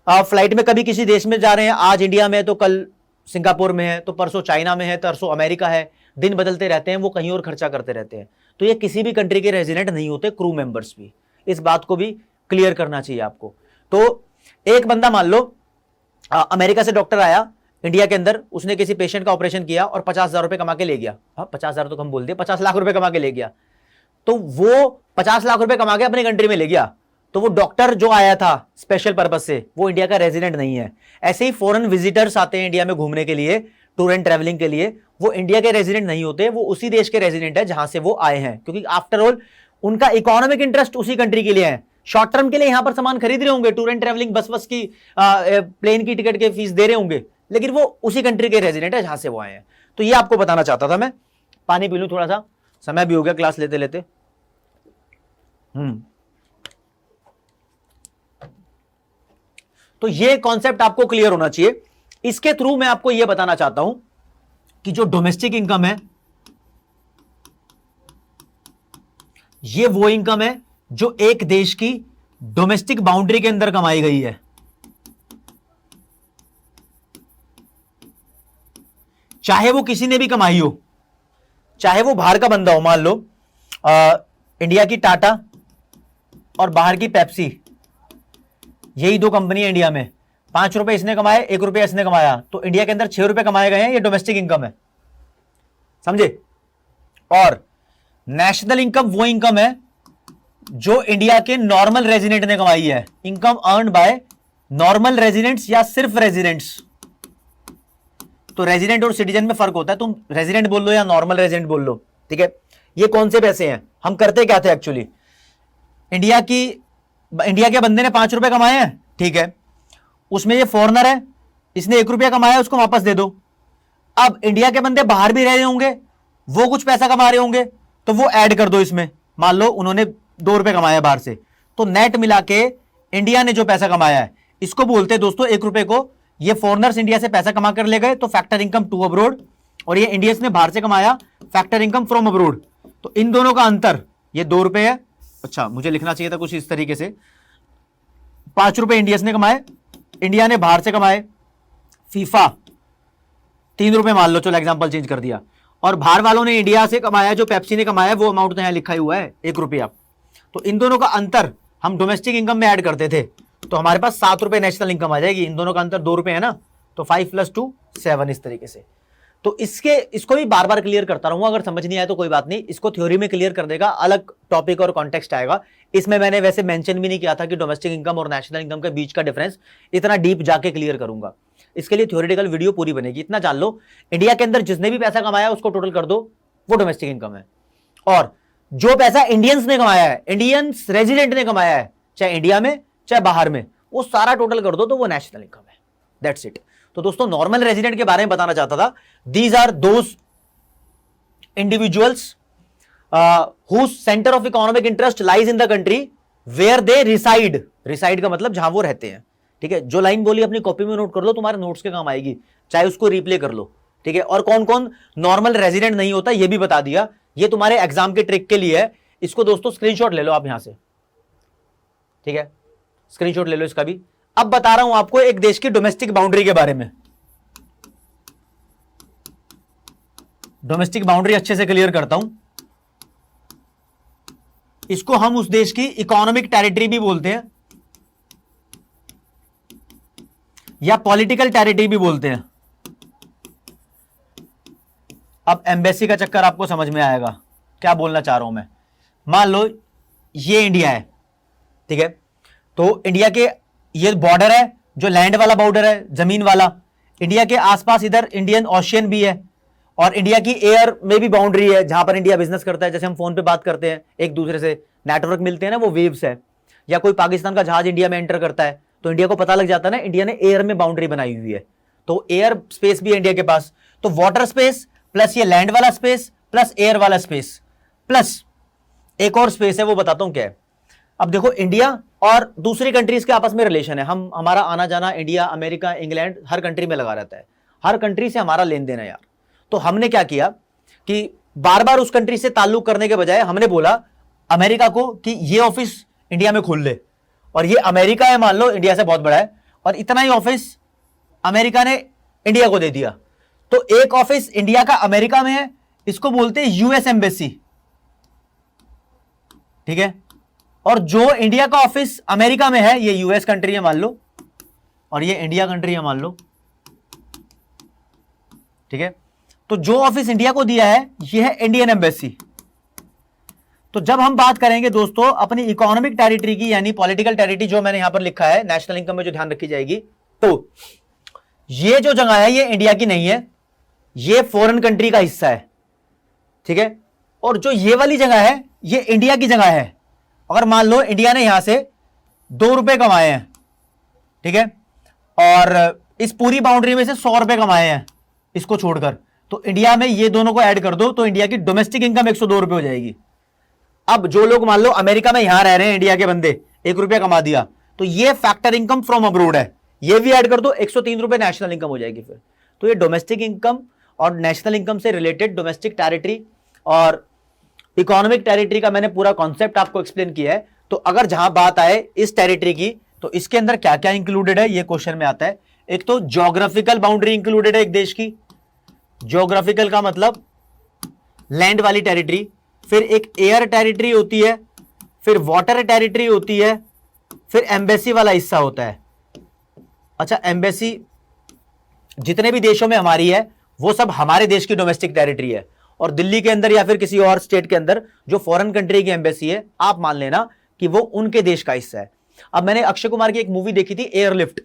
फ्लाइट में कभी किसी देश में जा रहे हैं, आज इंडिया में है तो कल सिंगापुर में है, तो परसों चाइना में है, परसों अमेरिका है, दिन बदलते रहते हैं, वो कहीं और खर्चा करते रहते हैं। तो ये किसी भी कंट्री के रेजिडेंट नहीं होते, क्रू मेंबर्स भी। इस बात को भी क्लियर करना चाहिए आपको। तो एक बंदा मान लो अमेरिका से डॉक्टर आया इंडिया के अंदर, उसने किसी पेशेंट का ऑपरेशन किया और 50,000 रुपए कमा के ले गया। 50,000 तो कम बोल दिया, 50 लाख रुपए कमा के ले गया। तो वो 50 लाख रुपए कमा के अपनी कंट्री में ले गया, तो वो डॉक्टर जो आया था स्पेशल पर्पस से, वो इंडिया का रेजिडेंट नहीं है। ऐसे ही फॉरेन विजिटर्स आते हैं इंडिया में घूमने के लिए, टूर एंड ट्रैवलिंग के लिए, वो इंडिया के रेजिडेंट नहीं होते, वो उसी देश के रेजिडेंट है जहां से वो आए हैं, क्योंकि आफ्टर ऑल उनका इकोनॉमिक इंटरेस्ट उसी कंट्री के लिए है, शॉर्ट टर्म के लिए यहां पर सामान खरीद रहे होंगे, टूर एंड ट्रेवलिंग बस की प्लेन की टिकट के फीस दे रहे होंगे, लेकिन वो उसी कंट्री के रेजिडेंट है जहां से वो आए हैं। तो ये आपको बताना चाहता था मैं। पानी पी लूं थोड़ा सा, समय भी हो गया क्लास लेते लेते। तो ये कॉन्सेप्ट आपको क्लियर होना चाहिए। इसके थ्रू मैं आपको यह बताना चाहता हूं कि जो डोमेस्टिक इनकम है, ये वो इनकम है जो एक देश की डोमेस्टिक बाउंड्री के अंदर कमाई गई है, चाहे वो किसी ने भी कमाई हो, चाहे वो बाहर का बंदा हो। मान लो इंडिया की टाटा और बाहर की पेप्सी, यही दो कंपनी है इंडिया में, 5 रुपए इसने कमाए, 1 रुपया इसने कमाया, तो इंडिया के अंदर 6 रुपए कमाए गए हैं, ये डोमेस्टिक इनकम है, समझे। और नेशनल इनकम वो इनकम है जो इंडिया के नॉर्मल रेजिडेंट ने कमाई है, income earn by normal residents या सिर्फ रेजिडेंट्स। तो रेजिडेंट और सिटीजन में फर्क होता है, तुम रेजिडेंट बोल लो या नॉर्मल रेजिडेंट बोल लो, ठीक है। ये कौन से पैसे हैं, हम करते क्या थे एक्चुअली, इंडिया के बंदे ने 5 रुपए कमाए हैं, ठीक है, उसमें ये फॉरेनर है, इसने 1 रुपया कमाया, उसको वापस दे दो। अब इंडिया के बंदे बाहर भी रह रहे होंगे, वो कुछ पैसा कमा रहे होंगे, तो वो ऐड कर दो इसमें। मान लो उन्होंने 2 रुपए कमाया बाहर से, तो नेट मिला के इंडिया ने जो पैसा कमाया है, इसको बोलते हैं दोस्तों 1 रुपए को, ये फॉरेनर्स इंडिया से पैसा कमा कर ले गए, तो फैक्टर इनकम टू अब्रोड, और ये इंडियंस ने बाहर से कमाया, फैक्टर इनकम फ्रॉम अब्रोड। तो इन दोनों का अंतर ये 2 रुपए है। अच्छा, मुझे लिखना चाहिए था कुछ इस तरीके से, 5 रुपए इंडियंस ने कमाए, इंडिया ने बाहर से कमाए, फीफा 3 रुपए मान लो, चलो एग्जांपल चेंज कर दिया, और बाहर वालों ने इंडिया से कमाया, जो पेप्सी ने कमाया वो अमाउंट तो यहां लिखा ही हुआ है 1 रुपया। तो इन दोनों का अंतर हम डोमेस्टिक इनकम में ऐड करते थे, तो हमारे पास 7 रुपए नेशनल इनकम आ जाएगी। इन दोनों का अंतर 2 रुपए है ना, तो 5 + 2 7 इस तरीके से। तो इसको भी बार बार क्लियर करता रहूंगा, अगर समझ नहीं आया तो कोई बात नहीं, इसको थ्योरी में क्लियर कर देगा, अलग टॉपिक और कॉन्टेक्स्ट आएगा। इसमें मैंने वैसे मेंशन भी नहीं किया था कि डोमेस्टिक इनकम और नेशनल इनकम के बीच का डिफरेंस इतना डीप जाके क्लियर करूंगा। इसके लिए थ्योरेटिकल वीडियो पूरी बनेगी। इतना जान लो, इंडिया के अंदर जिसने भी पैसा कमाया उसको टोटल कर दो, वो डोमेस्टिक इनकम है। और जो पैसा इंडियंस ने कमाया है, इंडियंस रेजिडेंट ने कमाया है, चाहे इंडिया में चाहे बाहर में, वो सारा टोटल कर दो तो वो नेशनल इनकम है। That's it. तो दोस्तों नॉर्मल रेजिडेंट के बारे में बताना चाहता था। These are those individuals whose centre of economic interest lies in the country where they reside. Reside का मतलब जहां वो रहते हैं, ठीक है। जो लाइन बोली अपनी कॉपी में नोट कर लो, तुम्हारे नोट्स के काम आएगी, चाहे उसको रिप्ले कर लो, ठीक है। और कौन कौन नॉर्मल रेजिडेंट नहीं होता ये भी बता दिया, ये तुम्हारे एग्जाम के ट्रिक के लिए है। इसको दोस्तों स्क्रीनशॉट ले लो आप यहां से, ठीक है, स्क्रीनशॉट ले लो इसका भी। अब बता रहा हूं आपको एक देश की डोमेस्टिक बाउंड्री के बारे में। डोमेस्टिक बाउंड्री अच्छे से क्लियर करता हूं। इसको हम उस देश की इकोनॉमिक टेरिटरी भी बोलते हैं या पॉलिटिकल टेरिटरी भी बोलते हैं। अब एम्बेसी का चक्कर आपको समझ में आएगा क्या बोलना चाह रहा हूं मैं। मान लो ये इंडिया है, ठीक है, तो इंडिया के ये बॉर्डर है, जो लैंड वाला बॉर्डर है, जमीन वाला। इंडिया के आसपास इधर इंडियन ओशियन भी है, और इंडिया की एयर में भी बाउंड्री है जहां पर इंडिया बिजनेस करता है। जैसे हम फोन पे बात करते हैं एक दूसरे से, नेटवर्क मिलते हैं ना, वो वेव्स है। या कोई पाकिस्तान का जहाज इंडिया में एंटर करता है तो इंडिया को पता लग जाता है ना, इंडिया ने एयर में बाउंड्री बनाई हुई है, तो एयर स्पेस भी है इंडिया के पास। तो वाटर स्पेस प्लस ये लैंड वाला स्पेस प्लस एयर वाला स्पेस प्लस एक और स्पेस है, वो बताता हूं क्या है। अब देखो, इंडिया और दूसरी कंट्रीज के आपस में रिलेशन है, हमारा आना जाना इंडिया, अमेरिका, इंग्लैंड, हर कंट्री में लगा रहता है, हर कंट्री से हमारा लेन देन है यार। तो हमने क्या किया कि बार बार उस कंट्री से ताल्लुक करने के बजाय हमने बोला अमेरिका को कि ये ऑफिस इंडिया में खोल ले, और ये अमेरिका है मान लो इंडिया से बहुत बड़ा है, और इतना ही ऑफिस अमेरिका ने इंडिया को दे दिया। तो एक ऑफिस इंडिया का अमेरिका में है, इसको बोलते हैं यूएस एम्बेसी, ठीक है। और जो इंडिया का ऑफिस अमेरिका में है, ये यूएस कंट्री है मान लो, और ये इंडिया कंट्री है मान लो, ठीक है। तो जो ऑफिस इंडिया को दिया है ये है इंडियन एम्बेसी। तो जब हम बात करेंगे दोस्तों अपनी इकोनॉमिक टेरिटरी की, यानी पॉलिटिकल टेरिटरी जो मैंने यहां पर लिखा है नेशनल इनकम में जो ध्यान रखी जाएगी, तो ये जो जगह है ये इंडिया की नहीं है, ये फॉरेन कंट्री का हिस्सा है, ठीक है। और जो ये वाली जगह है ये इंडिया की जगह है। अगर मान लो इंडिया ने यहां से 2 रुपए कमाए हैं, ठीक है, और इस पूरी बाउंड्री में से 100 रुपए कमाए हैं इसको छोड़कर, तो इंडिया में ये दोनों को ऐड कर दो तो इंडिया की डोमेस्टिक इनकम 102 रुपए हो जाएगी। अब जो लोग मान लो अमेरिका में यहां रह रहे हैं, इंडिया के बंदे 1 रुपया कमा दिया, तो ये फैक्टर इनकम फ्रॉम अब्रोड है, ये भी ऐड कर दो, 103 रुपए नेशनल इनकम हो जाएगी फिर। तो ये डोमेस्टिक इनकम और नेशनल इनकम से रिलेटेड डोमेस्टिक टेरिटरी और इकोनॉमिक टेरिटरी का मैंने पूरा कॉन्सेप्ट आपको एक्सप्लेन किया है। तो अगर जहां बात आए इस टेरिटरी की, तो इसके अंदर क्या क्या इंक्लूडेड है ये क्वेश्चन में आता है। एक तो ज्योग्राफिकल बाउंड्री इंक्लूडेड है एक देश की, ज्योग्राफिकल का मतलब लैंड वाली टेरिटरी, फिर एक एयर टेरिटरी होती है, फिर वाटर टेरिटरी होती है, फिर एम्बेसी वाला हिस्सा होता है। अच्छा, एम्बेसी जितने भी देशों में हमारी है वो सब हमारे देश की डोमेस्टिक टेरिटरी है, और दिल्ली के अंदर या फिर किसी और स्टेट के अंदर जो फॉरेन कंट्री की एम्बेसी है, आप मान लेना कि वो उनके देश का हिस्सा है। अब मैंने अक्षय कुमार की एक मूवी देखी थी एयरलिफ्ट,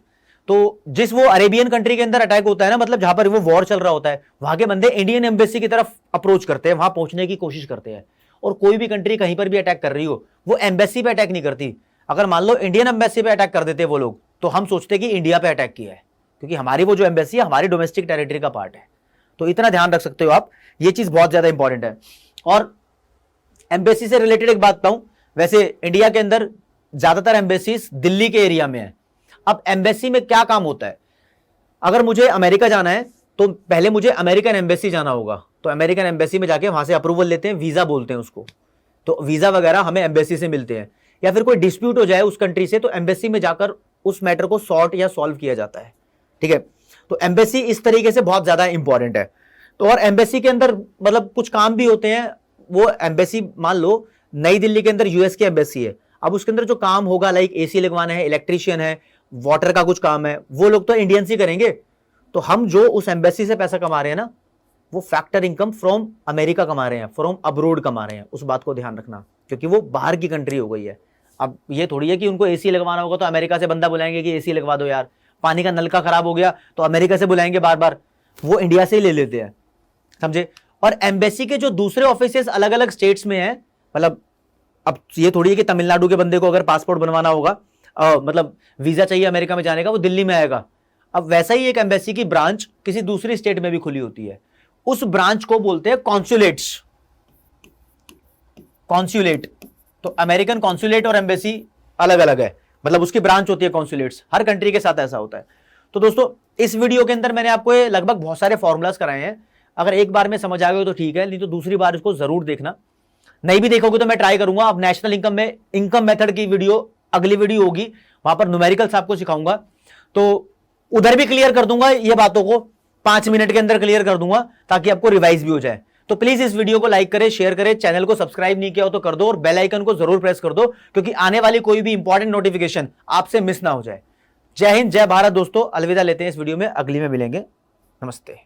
तो जिस वो अरेबियन कंट्री के अंदर अटैक होता है ना, मतलब जहां पर वो वॉर चल रहा होता है, वहां के बंदे इंडियन एम्बेसी की तरफ अप्रोच करते हैं, वहां पहुंचने की कोशिश करते हैं। और कोई भी कंट्री कहीं पर भी अटैक कर रही हो, वो एम्बेसी पे अटैक नहीं करती। अगर मान लो इंडियन एम्बेसी पे अटैक कर देते वो लोग, तो हम सोचते कि इंडिया पे अटैक किया है, क्योंकि हमारी वो जो एम्बेसी है हमारी डोमेस्टिक टेरिटरी का पार्ट है। तो इतना ध्यान रख सकते हो आप, ये चीज बहुत ज्यादा इंपॉर्टेंट है। और एम्बेसी से रिलेटेड एक बात बताऊं, वैसे इंडिया के अंदर ज्यादातर एम्बेसीज दिल्ली के एरिया में है। अब एम्बेसी में क्या काम होता है, अगर मुझे अमेरिका जाना है तो पहले मुझे अमेरिकन एम्बेसी जाना होगा, तो अमेरिकन एम्बेसी में जाके वहां से अप्रूवल लेते हैं, वीजा बोलते हैं उसको, तो वीजा वगैरह हमें एम्बेसी से मिलते हैं। या फिर कोई डिस्प्यूट हो जाए उस कंट्री से, तो एम्बेसी में जाकर उस मैटर को सॉर्ट या सॉल्व किया जाता है, ठीक है। तो एम्बेसी इस तरीके से बहुत ज्यादा इंपॉर्टेंट है। तो और एम्बेसी के अंदर मतलब कुछ काम भी होते हैं। वो एम्बेसी मान लो नई दिल्ली के अंदर यूएस की एम्बेसी है, अब उसके अंदर जो काम होगा, लाइक एसी लगवाना है, इलेक्ट्रीशियन है, वाटर का कुछ काम है, वो लोग तो इंडियंस ही करेंगे। तो हम जो उस एम्बेसी से पैसा कमा रहे हैं ना, वो फैक्टर इनकम फ्रॉम अमेरिका कमा रहे हैं, फ्रॉम अब्रोड कमा रहे हैं। उस बात को ध्यान रखना, क्योंकि वो बाहर की कंट्री हो गई है। अब ये थोड़ी है कि उनको एसी लगवाना होगा तो अमेरिका से बंदा बुलाएंगे कि एसी लगवा दो यार, पानी का नलका खराब हो गया तो अमेरिका से बुलाएंगे बार बार, वो इंडिया से ही ले लेते हैं, समझे। और एम्बेसी के जो दूसरे ऑफिसेस अलग अलग स्टेट्स में है, मतलब अब ये थोड़ी है कि तमिलनाडु के बंदे को अगर पासपोर्ट बनवाना होगा, मतलब वीजा चाहिए अमेरिका में जाने का, वो दिल्ली में आएगा। अब वैसा ही एक एम्बेसी की ब्रांच किसी दूसरी स्टेट में भी खुली होती है, उस ब्रांच को बोलते हैं कॉन्सुलेट्स, कॉन्सुलेट। तो अमेरिकन कॉन्सुलेट और एम्बेसी अलग अलग है, मतलब उसकी ब्रांच होती है कॉन्सुलेट्स, हर कंट्री के साथ ऐसा होता है। तो दोस्तों इस वीडियो के अंदर मैंने आपको ये लगभग बहुत सारे फॉर्मूलाज कराए हैं, अगर एक बार में समझ आ गए तो ठीक है, नहीं तो दूसरी बार इसको जरूर देखना। नहीं भी देखोगे तो मैं ट्राई करूंगा, अब नेशनल इनकम में इनकम मेथड की वीडियो अगली वीडियो होगी, वहां पर न्यूमेरिकल्स आपको सिखाऊंगा, तो उधर भी क्लियर कर दूंगा ये बातों को, 5 मिनट के अंदर क्लियर कर दूंगा, ताकि आपको रिवाइज भी हो जाए। तो प्लीज इस वीडियो को लाइक करें, शेयर करें, चैनल को सब्सक्राइब नहीं किया हो तो कर दो, और बेल आइकन को जरूर प्रेस कर दो, क्योंकि आने वाली कोई भी इंपॉर्टेंट नोटिफिकेशन आपसे मिस ना हो जाए। जय हिंद, जय भारत दोस्तों, अलविदा लेते हैं, इस वीडियो में अगली में मिलेंगे, नमस्ते।